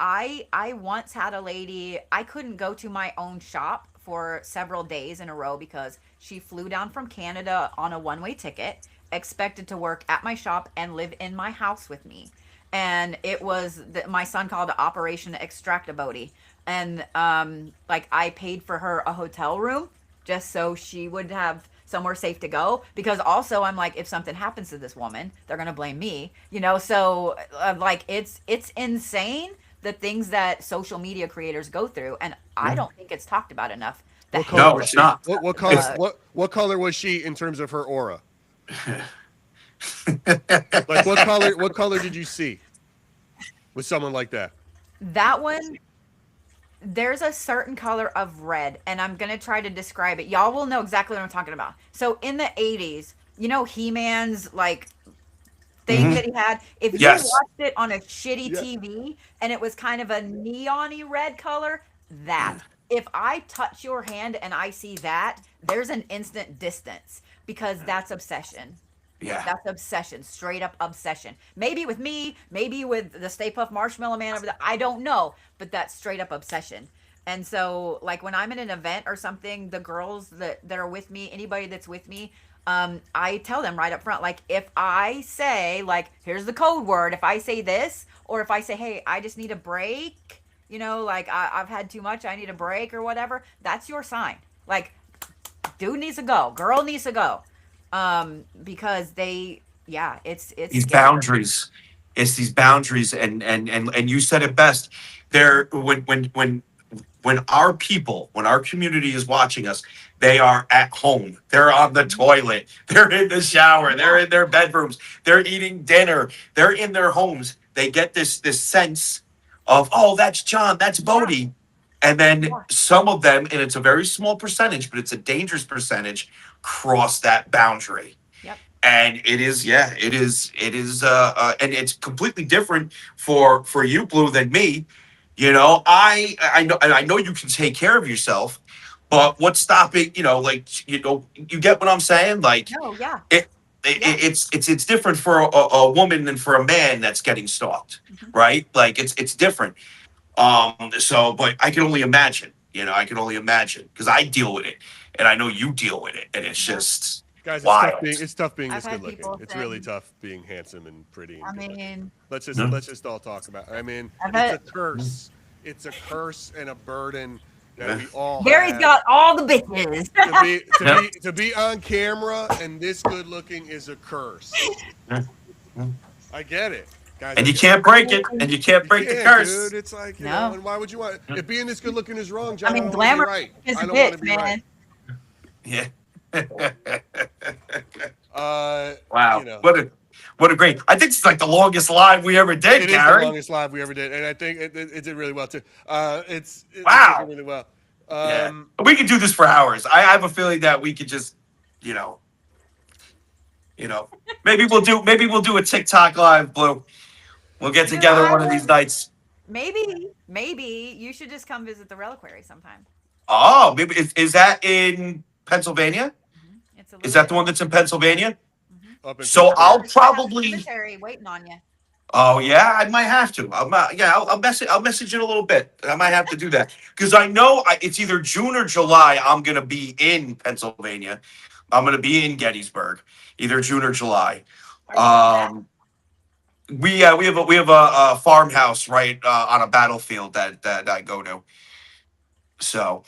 I once had a lady. I couldn't go to my own shop for several days in a row because she flew down from Canada on a one-way ticket, expected to work at my shop and live in my house with me. And it was my son called it Operation Extractability. And like I paid for her a hotel room just so she would have somewhere safe to go, because also I'm like, if something happens to this woman, they're gonna blame me, you know. So like it's insane the things that social media creators go through, and I don't think it's talked about enough. The What hate color No, was it's she? not. What color? It's, What color was she in terms of her aura? Like what color? What color did you see with someone like that? that one, there's a certain color of red, and I'm gonna try to describe it. Y'all will know exactly what I'm talking about. So in the 80s, you know, He-Man's like thing that he had. If you yes. watched it on a shitty Yeah. TV and it was kind of a neon-y red color, that. If I touch your hand and I see that, there's an instant distance because that's obsession. Yeah. That's obsession, straight up obsession. Maybe with me, maybe with the Stay Puft Marshmallow Man over there. I don't know, but that's straight up obsession. And so, like when I'm at an event or something, the girls that are with me, anybody that's with me, I tell them right up front, like if I say like, here's the code word. If I say this, or if I say, hey, I just need a break, you know, like I've had too much, I need a break or whatever. That's your sign. Like, dude needs to go, girl needs to go, because they, yeah, it's These scary. boundaries. It's these boundaries, and you said it best. There, when our people, when our community is watching us, they are at home. They're on the toilet. They're in the shower. They're Yeah, in their bedrooms. They're eating dinner. They're in their homes. They get this sense of, oh, that's John, that's yeah, Bodie. And then yeah. some of them, and it's a very small percentage, but it's a dangerous percentage, cross that boundary. Yep. And it is and it's completely different for you, Blue, than me. You know, I know, and I know you can take care of yourself, but what's stopping, like, you get what I'm saying? Like, No, yeah, it, yeah. it's different for a woman than for a man that's getting stalked, Mhm. right? Like, it's different. So, but I can only imagine, I can only imagine, because I deal with it, and I know you deal with it, and it's Yeah. just Guys, wild. it's tough being I've this good had looking. people It's say, really tough being handsome and pretty and I good looking. mean, Yeah. Let's just all talk about it. I mean, I've it's a had, curse. It's a curse and a burden that Yeah. we all Gary's have. got all the bitches. Yep. To be on camera and this good looking is a curse. Yeah. I get it. Guys, And I you get it. can't break it, and you can't You break the can't, dude. curse. It's like, No, and why would you want if being this good looking is wrong, I John? I mean, don't want to be glamour right. is I a don't want to bitch, be right. man. Yeah. You Wow. know, What a great. I think it's like the longest live we ever did, it is the Gary. longest live we ever did, and I think it did really well too. It's working Wow. really well. Yeah. Um, We could do this for hours. I have a feeling that we could just, you know, you know, maybe we'll do a TikTok live, Blue. We'll get Dude, together I one of these would, nights. maybe you should just come visit the reliquary sometime. Oh, maybe is that in Pennsylvania? It's a Is little that bit. the one that's in Pennsylvania? Hmm. up in So I I'll Pittsburgh. have I have a probably. cemetery waiting on you. Oh yeah, I might have to. Yeah, I'll message in a little bit. I might have to do that because I know it's either June or July. I'm gonna be in Pennsylvania. I'm gonna be in Gettysburg, either June or July. Are you going back? Um, we have a farmhouse right on a battlefield that I go to. So,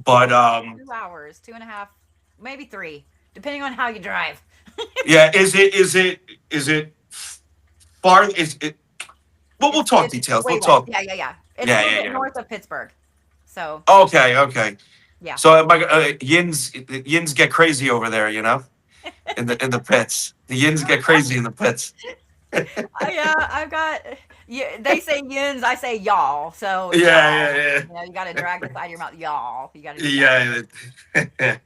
but It's 2 hours, 2.5, maybe 3. depending on how you drive. Yeah, is it far? Is it? Well, we'll talk It's details. We'll way west. talk. Yeah, yeah, yeah. It's a Yeah, little yeah, bit yeah. north of Pittsburgh. So Okay, okay. yeah. So yins get crazy over there, in the pits. The yins get crazy in the pits. Yeah, I've got. Yeah, they say yins, I say y'all. So Yeah, y'all, yeah, you got to drag the side of your mouth. Y'all, you got to do that. yeah, yeah.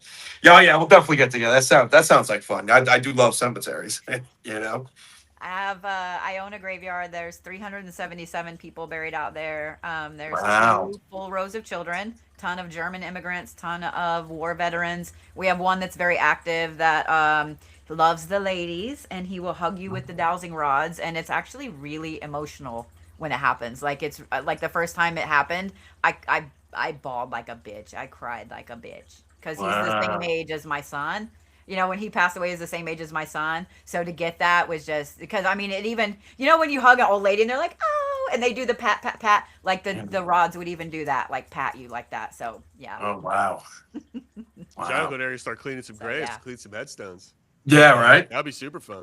Yeah, yeah. We'll definitely get together. That sounds like fun. I do love cemeteries. You know. I own a graveyard. There's 377 people buried out there. There's Wow. two full rows of children, ton of German immigrants, ton of war veterans. We have one that's very active that loves the ladies, and he will hug you with the dowsing rods, and it's actually really emotional when it happens. Like it's like the first time it happened, I bawled like a bitch. I cried like a bitch because he's the same Wow. age as my son. When he passed away, is the same age as my son. So to get that was just because I mean, it even when you hug an old lady and they're like, oh, and they do the pat pat pat, like the rods would even do that, like pat you like that. So yeah, Oh wow. John, Wow. go there and start cleaning some so graves, yeah. clean some headstones. Yeah. Right. That'd be super fun.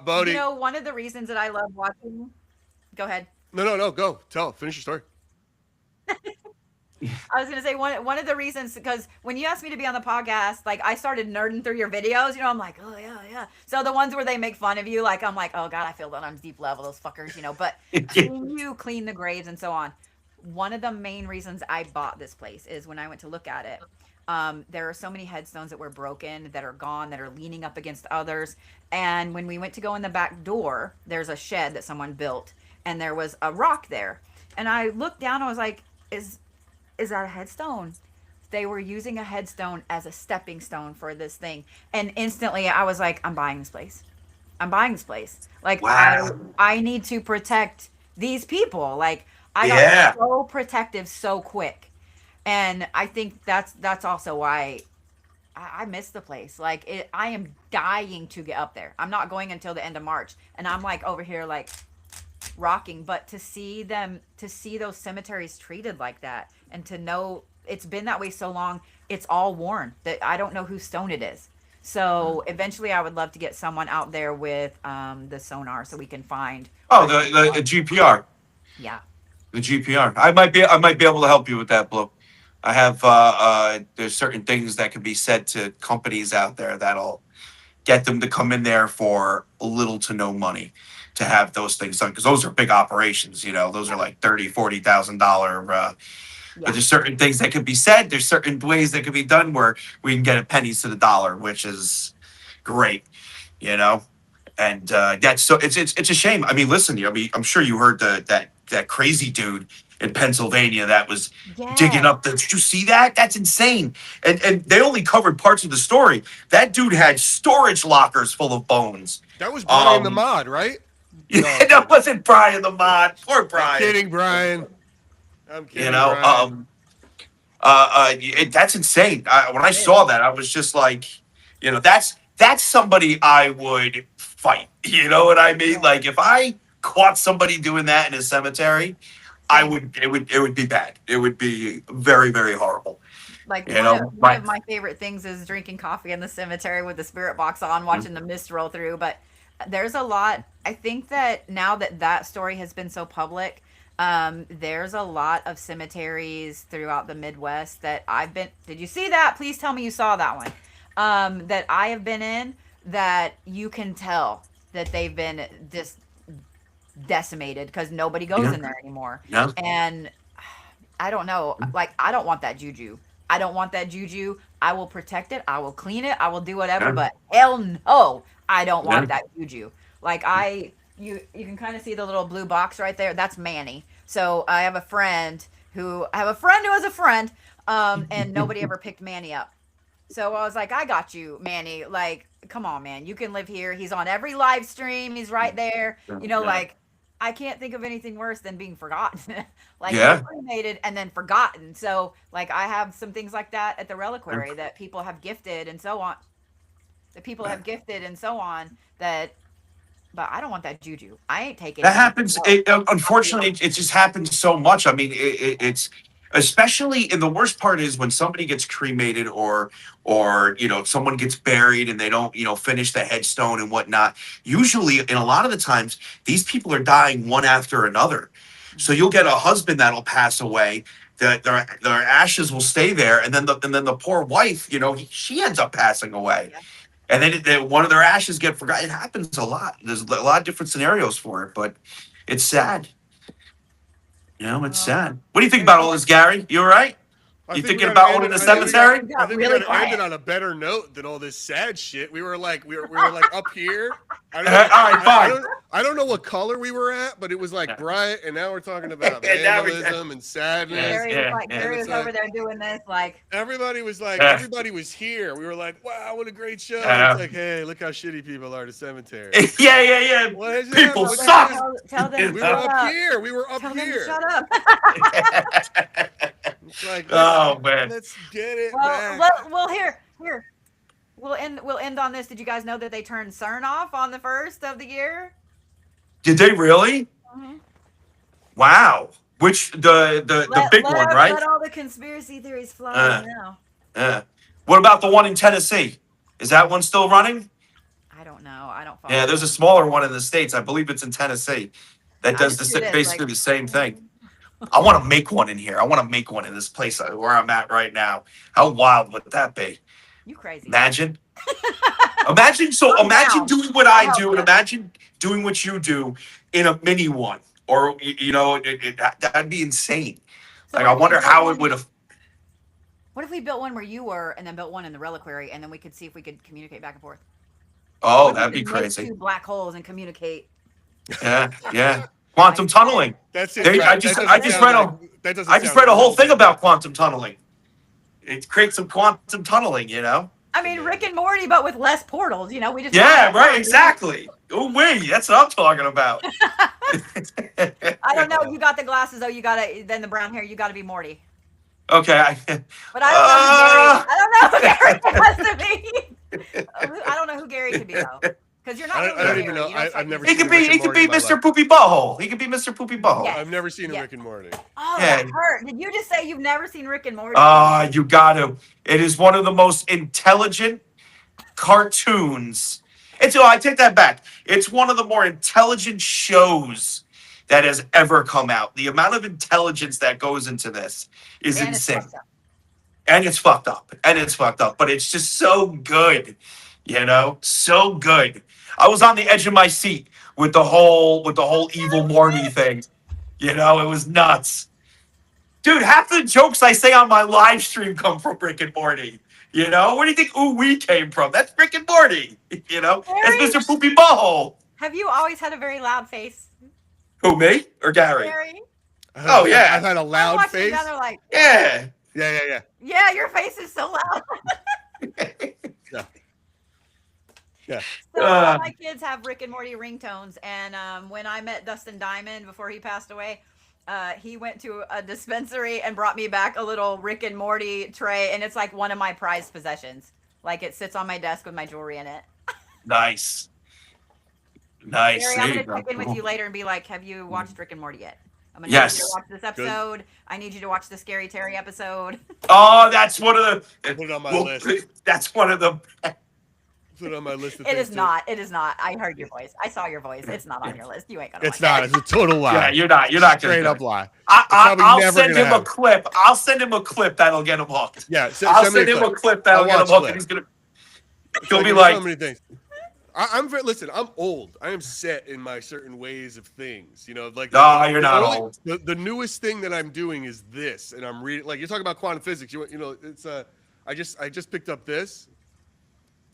Bodie. One of the reasons that I love watching. Go ahead. No. Go. Finish your story. I was gonna say one of the reasons because when you asked me to be on the podcast, like I started nerding through your videos. I'm like, oh yeah, yeah. So the ones where they make fun of you, like I'm like, oh god, I feel that on a deep level, those fuckers. But seeing you clean the graves and so on. One of the main reasons I bought this place is when I went to look at it. There are so many headstones that were broken, that are gone, that are leaning up against others. And when we went to go in the back door, there's a shed that someone built, and there was a rock there. And I looked down, I was like, is that a headstone? They were using a headstone as a stepping stone for this thing. And instantly I was like, I'm buying this place. I'm buying this place. Like Wow. I need to protect these people. Like I got Yeah. so protective so quick. And I think that's also why I miss the place. Like I am dying to get up there. I'm not going until the end of March. And I'm like over here like rocking, but to see those cemeteries treated like that and to know it's been that way so long, it's all worn that I don't know whose stone it is. So eventually I would love to get someone out there with the sonar so we can find Oh, where the GPR. yeah. The GPR. I might be able to help you with that, Blue. I have there's certain things that can be said to companies out there that'll get them to come in there for little to no money to have those things done because those are big operations. Those are Yeah. like $30,000, $40,000. But Yeah. there's certain things that could be said. There's certain ways that could be done where we can get a pennies to the dollar, which is great. You know, and that's so it's a shame. I mean, listen, I'm sure you heard that crazy dude in Pennsylvania that was digging Yeah. up the. Did you see that? That's insane. And they only covered parts of the story. That dude had storage lockers full of bones. That was Brian the Um, Mod, right? No, I'm that kidding. wasn't Brian the Mod. Poor I'm Brian. kidding, Brian. I'm You kidding, know, Brian. that's insane. When I It is. saw that, I was just like, that's somebody I would fight. You know what I mean? Yeah. Like if I caught somebody doing that in a cemetery, I Same. would. It would be bad. It would be very very horrible. Like You one of know, one my of my favorite things is drinking coffee in the cemetery with the spirit box on, watching the mist roll through. But there's a lot. I think that now that story has been so public, there's a lot of cemeteries throughout the Midwest that I've been. Did you see that? Please tell me you saw that one. That I have been in that you can tell that they've been just decimated because nobody goes yeah in there anymore. yeah And I don't know. Like, I don't want that juju. I don't want that juju. I will protect it. I will clean it. I will do whatever. yeah But hell no, I don't yeah want that juju. Like you can kind of see the little blue box right there. That's Manny. So I have a friend who has a friend, and nobody ever picked Manny up. So I was like, I got you, Manny. Like, come on, man. You can live here. He's on every live stream. He's right there. yeah Like, I can't think of anything worse than being forgotten. Like, yeah. cremated and then forgotten. So, like, I have some things like that at the reliquary that people have gifted and so on. That people have gifted and so on. But I don't want that juju. I ain't taking That anything happens. else. Unfortunately, it just happens so much. I mean, it's especially, and the worst part is when somebody gets cremated, or someone gets buried and they don't finish the headstone and whatnot. Usually, and a lot of the times, these people are dying one after another. So you'll get a husband that'll pass away, that their ashes will stay there, and then the poor wife, she ends up passing away, Yeah. and then one of their ashes get forgotten. It happens a lot. There's a lot of different scenarios for it, but it's sad. It's Well, sad. What do you think there's about all this, Gary? You all right? I You think we thinking gotta about end owning it- a I think we cemetery? got I think really we gotta end quiet. it on a better note than all this sad shit. We were like up here. I don't, All right, fine. I don't know what color we were at, but it was like bright, and now we're talking about And now we- vandalism and sadness. Yes. Gary was It's like- over there doing this, like, Everybody was like, Yeah. everybody was here. We were like, wow, what a great show. Yeah. It's like, hey, look how shitty people are at the cemetery. yeah. What is People that? suck. tell them We to were shut up up. here. We were up Tell them to here. shut up. It's like, Oh, man. let's get it well, back. well, here. We'll end on this. Did you guys know that they turned CERN off on the 1st of the year? Did they really? Mhm. Wow. Which the big one, right? Let all the conspiracy theories fly now. What about the one in Tennessee? Is that one still running? I don't know. I don't follow. Yeah, there's a smaller one in the States. I believe it's in Tennessee. That I does just see it as, basically like- the same thing. I want to make one in here. I want to make one in this place where I'm at right now. How wild would that be? You crazy. Imagine. Calm Imagine down. doing what I I'll do, and help you. imagine doing what you do in a mini one. Or, that'd be insane. So Like, what I if wonder we built how one- it would have. What if we built one where you were, and then built one in the reliquary, and then we could see if we could communicate back and forth? Oh, What if we that'd be could make crazy. Two black holes and communicate. Yeah. Quantum tunneling. That's it. There you- Brad. I just- That I doesn't just sound read a- like- that doesn't I just sound read a whole right. thing about quantum tunneling. It creates some quantum tunneling, I mean, Rick and Morty, but with less portals. We just Yeah, right, exactly. Oh, wait, that's what I'm talking about. I don't know. You got the glasses though. You gotta then the brown hair. You gotta be Morty. Okay. But I don't know who Gary. I don't know who Gary has to be. I don't know who Gary could be though, because you're not. I really don't Gary. even know. You don't I've never He seen could Rick be. and He could Morty be in my Mr. life. Poopy Butthole. He could be Mr. Poopy Butthole. Yes. I've never seen a Yeah. Rick and Morty. Oh, Yeah. that hurt. Did you just say you've never seen Rick and Morty? You got to. It is one of the most intelligent cartoons. I take that back. It's one of the more intelligent shows that has ever come out. The amount of intelligence that goes into this is And it's insane. fucked up. And it's fucked up. But it's just so good. So good. I was on the edge of my seat with the whole evil Morty thing. It was nuts. Dude, half the jokes I say on my live stream come from Rick and Morty. Where do you think ooh we came from? That's Rick and Morty. That's Mr. Poopy Butthole. Have you always had a very loud face, Who, me or Gary? Gary? Oh, yeah. I've had a I'm loud watching face. them, they're like, Yeah. Yeah. yeah, your face is so loud. Yeah. So all my kids have Rick and Morty ringtones, and when I met Dustin Diamond before he passed away, he went to a dispensary and brought me back a little Rick and Morty tray, and it's like one of my prized possessions. Like it sits on my desk with my jewelry in it. Nice. Gary, There I'm you gonna check in with go. you later and be like, "Have you watched Rick and Morty yet?" I'm gonna Yes. need you to watch this episode. I need you to watch the Scary Terry episode. Oh, that's one of the. Put it on my list. That's one of the. Put it on my list. Of It things is to- not. It is not. I heard your voice. I saw your voice. It's not on your list. You ain't gonna. It's watch not. it. It's a total lie. Yeah, you're not. You're not gonna Straight do up it. lie. I'll never send gonna him a happen. clip. I'll send him a clip that'll get him hooked. Yeah. I'll send me send him a clip. clip that'll I'll get him watch hooked, clip. and he's gonna. It's He'll be there's like, so many things. I'm very listen. I'm old. I am set in my certain ways of things. Like No, you're not old. The newest thing that I'm doing is this, and I'm reading. Like you're talking about quantum physics. It's I just picked up this.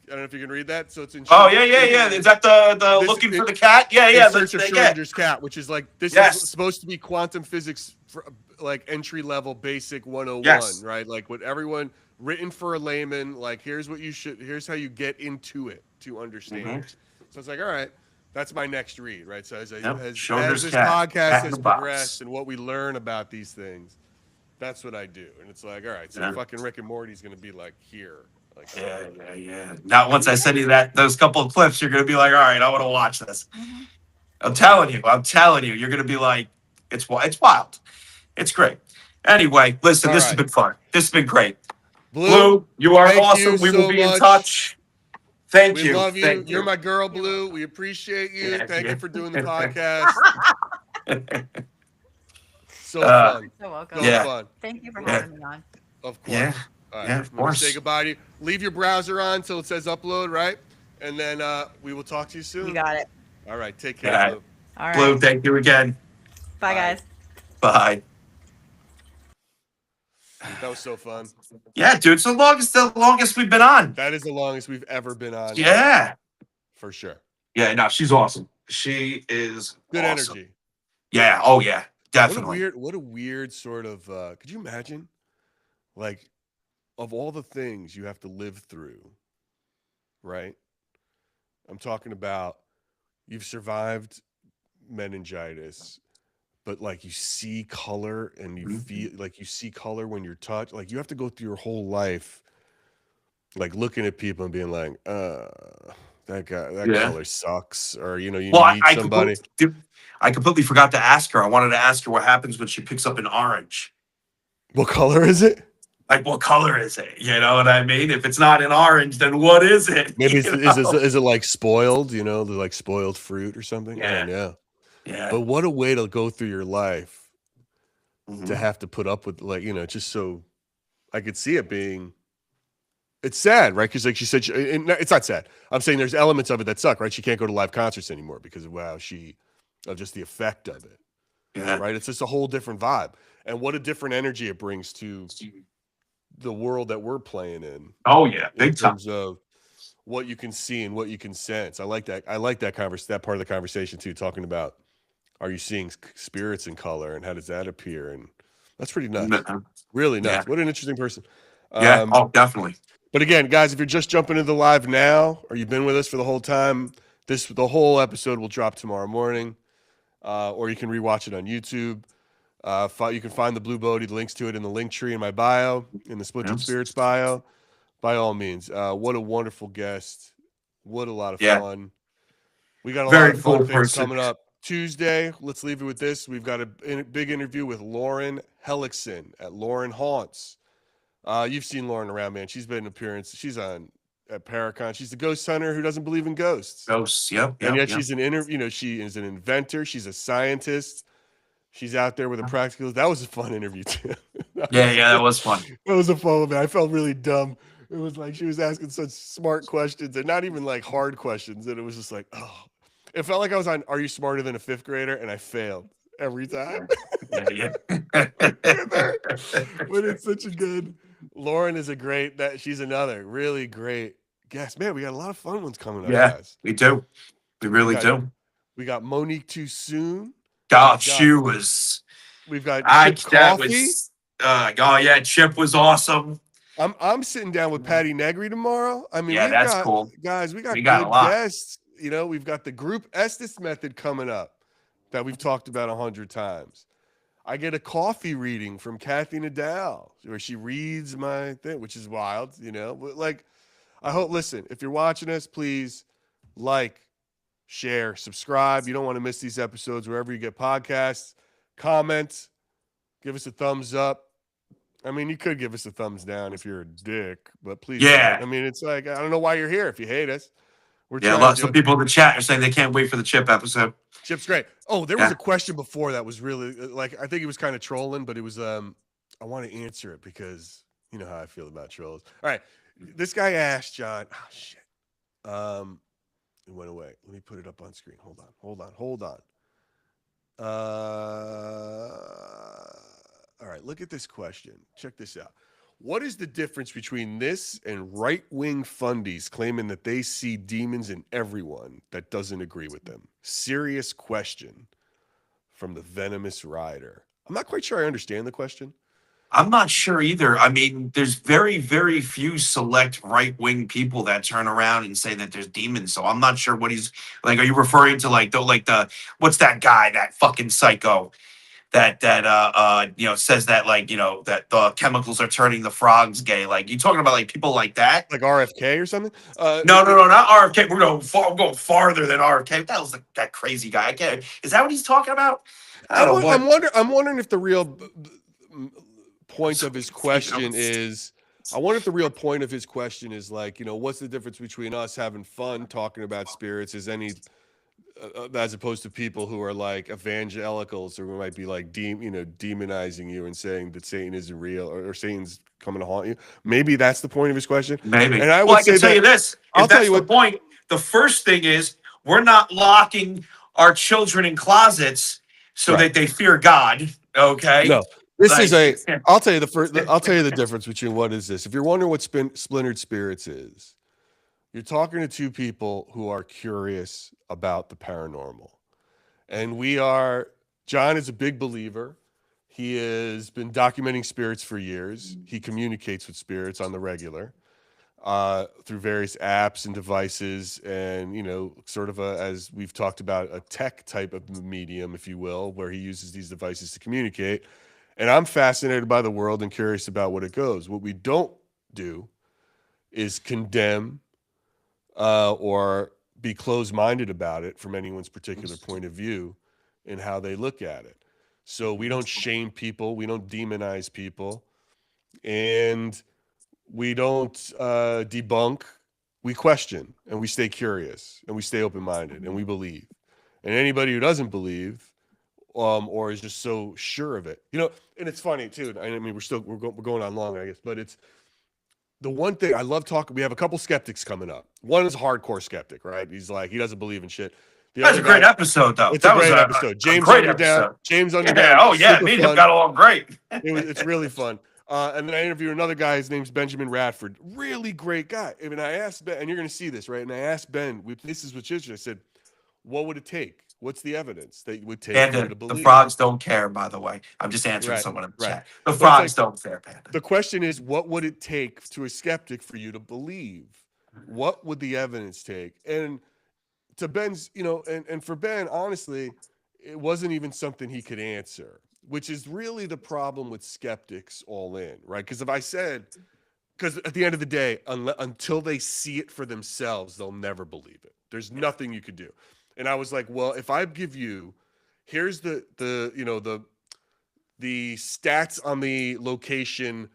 I don't know if you can read that. So it's in. oh yeah. Is that the This- looking for it- the cat? Yeah. In Search of yeah. Schrodinger's cat, which is like this Yes. is supposed to be quantum physics, for, like entry level basic 101, Yes. right? Like what everyone written for a layman. Like here's how you get into it to understand. Mhm. So it's like, all right, that's my next read, right? So as Schrodinger's this cat, podcast cat in has the box. progressed and what we learn about these things, that's what I do. And it's like, all right, so Yeah. fucking Rick and Morty's gonna be like here. Like, Yeah. Now, once I send you those couple of clips, you're gonna be like, all right, I want to watch this. Mhm. I'm telling you, you're gonna be like, it's wild, it's great. Anyway, listen, All this has right. been fun. This has been great. Blue, Blue, you are thank you awesome. We will so be in much. touch. Thank We you. love you. Thank You're you. my girl, You're Blue. welcome. We appreciate you. Yeah, Thank yeah. you for doing the podcast. So uh, fun. You're welcome. So yeah, fun. Thank you for yeah, having me on. Of yeah, course. All right. yeah, of I'm going to say course. goodbye to you. Leave your browser on until it says upload, right? And then we will talk to you You soon. got it. All right. Take care, Yeah. Blue. All right. Blue, thank you again. Bye, Bye. guys. Bye. That was so fun. Yeah, dude, it's the longest we've been on. That is the longest we've ever been on. Yeah. For sure. Yeah, no, she's awesome. She is Good awesome. energy. Yeah, oh yeah, definitely. What a weird sort of could you imagine? Like, of all the things you have to live through, right? I'm talking about you've survived meningitis, but like you see color and you feel like you see color when you're touched. Like you have to go through your whole life like looking at people and being like, that guy, that Yeah. color sucks. Or you Well, meet somebody. I completely forgot to ask her. I wanted to ask her what happens when she picks up an orange. What color is it? Like, what color is it? You know what I mean? If it's not an orange, then what is it? Maybe You is know? it like spoiled, the like spoiled fruit or something? I don't know. Yeah. But what a way to go through your life to Mhm. have to put up with, like, just so I could see it being, it's sad, right? Because like she said, it's not sad. I'm saying there's elements of it that suck, right? She can't go to live concerts anymore because of just the effect of it, Yeah. right? It's just a whole different vibe. And what a different energy it brings to the world that we're playing in. Oh yeah, In big time. terms of what you can see and what you can sense. I like that. I like that that part of the conversation too, talking about, are you seeing spirits in color and how does that appear? And that's pretty nuts. Really nuts. Yeah. What an interesting person. Yeah. Oh, definitely. But again, guys, if you're just jumping into the live now, or you've been with us for the whole time, the whole episode will drop tomorrow morning, or you can rewatch it on YouTube. You can find the Blue Bodie, the links to it in the link tree in my bio, in the Splintered Spirits bio. By all means, what a wonderful guest! What a lot of fun. We got a lot of fun things coming up. Tuesday, let's leave it with this. We've got a big interview with Lauren Hellickson at Lauren Haunts. You've seen Lauren around, man. She's been an appearance. She's on at Paracon. She's the ghost hunter who doesn't believe in ghosts. Ghosts, yep. And yet she's an she is an inventor. She's a scientist. She's out there with a practical. That was a fun interview too. That was fun. That was a fun one, man. I felt really dumb. It was like she was asking such smart questions and not even like hard questions. And it was just like, oh, it felt like I was on Are You Smarter Than a Fifth Grader? And I failed every time. Yeah. But it's such a good. Lauren is she's another really great guest. Man, we got a lot of fun ones coming up, guys. We do. We really do. We got Monique Too Soon. God, she was. We've got Chip Coffee. Chip was awesome. I'm sitting down with Patty Negri tomorrow. I mean, that's cool. Guys, we got good guests. We've got the group Estes method coming up that we've talked about 100 times. I get a coffee reading from Kathy Nadal where she reads my thing, which is wild, But like, I hope, listen, if you're watching us, please like, share, subscribe. You don't want to miss these episodes wherever you get podcasts. Comment, give us a thumbs up. I mean, you could give us a thumbs down if you're a dick, but please. Yeah. Don't. I mean, it's like, I don't know why you're here if you hate us. Some people in the chat are saying they can't wait for the Chip episode. Chip's great. Oh, there was a question before that was really like, I think he was kind of trolling, but it was, I want to answer it because you know how I feel about trolls. All right. This guy asked John, oh shit. It went away. Let me put it up on screen. Hold on. All right, look at this question. Check this out. What is the difference between this and right-wing fundies claiming that they see demons in everyone that doesn't agree with them? Serious question from the Venomous Rider. I'm not quite sure I understand the question. I'm not sure either. I mean, there's very, very few select right-wing people that turn around and say that there's demons. So I'm not sure what he's like. Are you referring to like the what's that guy, that fucking psycho that says that that the chemicals are turning the frogs gay? Like, you talking about like people like that? Like RFK or something? No, not RFK. We're going farther than RFK. What the hell's that crazy guy? I can't. Is that what he's talking about? I'm wondering if the real point of his question is, I wonder if the real point of his question is like, what's the difference between us having fun talking about spirits as opposed to people who are like evangelicals or who might be like demonizing you and saying that Satan isn't real or Satan's coming to haunt you. Maybe that's the point of his question. Maybe. And I Well, would I can say tell that you this. I'll If tell that's you the what. point, the first thing is we're not locking our children in closets so Right. that they fear God. Okay. No, this Like, is I'll tell you I'll tell you the difference between what is this. If you're wondering what Splintered Spirits is, you're talking to two people who are curious about the paranormal. And John is a big believer. He has been documenting spirits for years. He communicates with spirits on the regular through various apps and devices and, sort of as we've talked about, a tech type of medium, if you will, where he uses these devices to communicate. And I'm fascinated by the world and curious about what it goes. What we don't do is condemn or be closed-minded about it from anyone's particular point of view and how they look at it. So we don't shame people, we don't demonize people, and we don't debunk. We question, and we stay curious, and we stay open-minded, and we believe. And anybody who doesn't believe or is just so sure of it, and it's funny too. I mean, we're going on long, I guess, but it's the one thing I love talking. We have a couple skeptics coming up. One is a hardcore skeptic, right? He's like, he doesn't believe in shit. That was a great episode, though. It's That a was great episode. a James great Underdown. episode. James Yeah. Underdown. Oh, yeah. Super Me and fun. him got along great. It's really fun. And then I interviewed another guy. His name's Benjamin Radford. Really great guy. I mean, I asked Ben, and you're going to see this, right? And I asked Ben, this is what I said, what would it take? What's the evidence that you would take for you to believe? The frogs don't care, by the way. I'm just answering someone in the chat. The frogs don't care, Panda. The question is, what would it take to a skeptic for you to believe? What would the evidence take? And to Ben's, and for Ben, honestly, it wasn't even something he could answer, which is really the problem with skeptics all in, right? Because at the end of the day, until they see it for themselves, they'll never believe it. There's nothing you could do. And I was like, well, if I give you, here's the stats on the location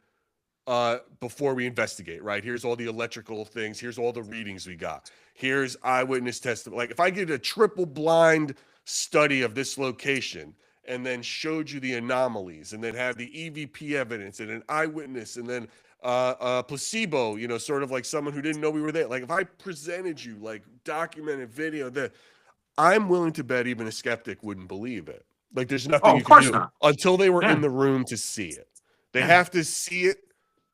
before we investigate, right? Here's all the electrical things. Here's all the readings we got. Here's eyewitness testimony. Like if I did a triple blind study of this location and then showed you the anomalies and then have the EVP evidence and an eyewitness and then a placebo, sort of like someone who didn't know we were there. Like if I presented you like documented video that I'm willing to bet even a skeptic wouldn't believe it. Like there's nothing you can do until they were in the room to see it. They have to see it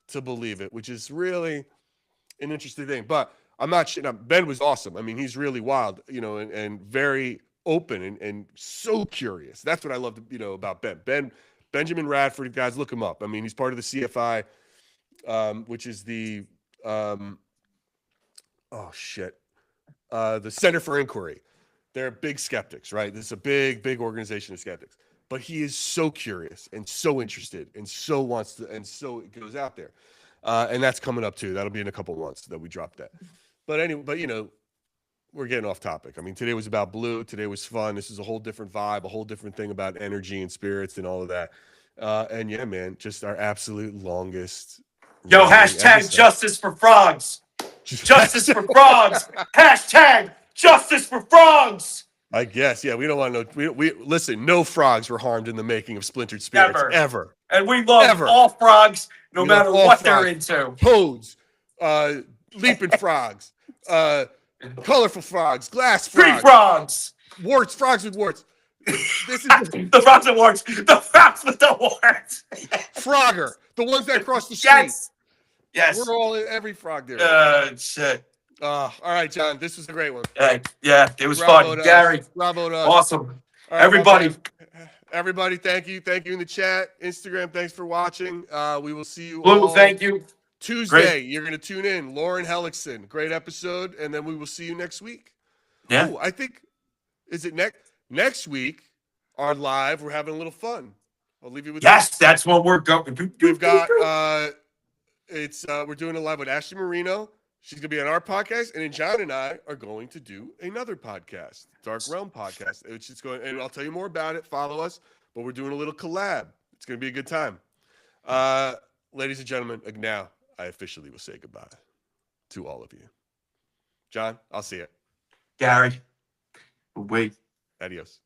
to believe it, which is really an interesting thing. But I'm not shitting on Ben. Was awesome. I mean, he's really wild, and very open and so curious. That's what I love, about Ben. Benjamin Radford, guys, look him up. I mean, he's part of the CFI, which is the the Center for Inquiry. They're big skeptics, right? This is a big organization of skeptics. But he is so curious and so interested and so wants to, and so it goes out there. And that's coming up too. That'll be in a couple of months that we drop that. But anyway, we're getting off topic. I mean, today was about blue. Today was fun. This is a whole different vibe, a whole different thing about energy and spirits and all of that. And yeah, man, just our absolute longest. Yo, hashtag justice for frogs. Justice for frogs. Hashtag justice for frogs. I guess, yeah. We don't want to. We listen. No frogs were harmed in the making of Splintered Spirits ever. And we love all frogs, no matter what they're into. Toads, leaping frogs, colorful frogs, glass frogs, tree frogs, warts, frogs with warts. This is the frogs with warts. The frogs with the warts. Frogger, the ones that cross the street. Yes. We're all in every frog there. Shit. All right, John. This was a great one. Yeah, it was fun. Gary. Bravo to us. Awesome. Right, everybody, thank you. Thank you in the chat. Instagram, thanks for watching. We will see you all. Thank you. Tuesday, great. You're going to tune in. Lauren Hellickson. Great episode. And then we will see you next week. Yeah. Ooh, I think, is it next week, our live, we're having a little fun. I'll leave you with that. That's what we're going. We've got, we're doing a live with Ashley Marino. She's going to be on our podcast, and then John and I are going to do another podcast, Dark Realm podcast. It's just going, and I'll tell you more about it. Follow us, but we're doing a little collab. It's going to be a good time. Ladies and gentlemen, now I officially will say goodbye to all of you. John, I'll see you. Gary, wait. Adios.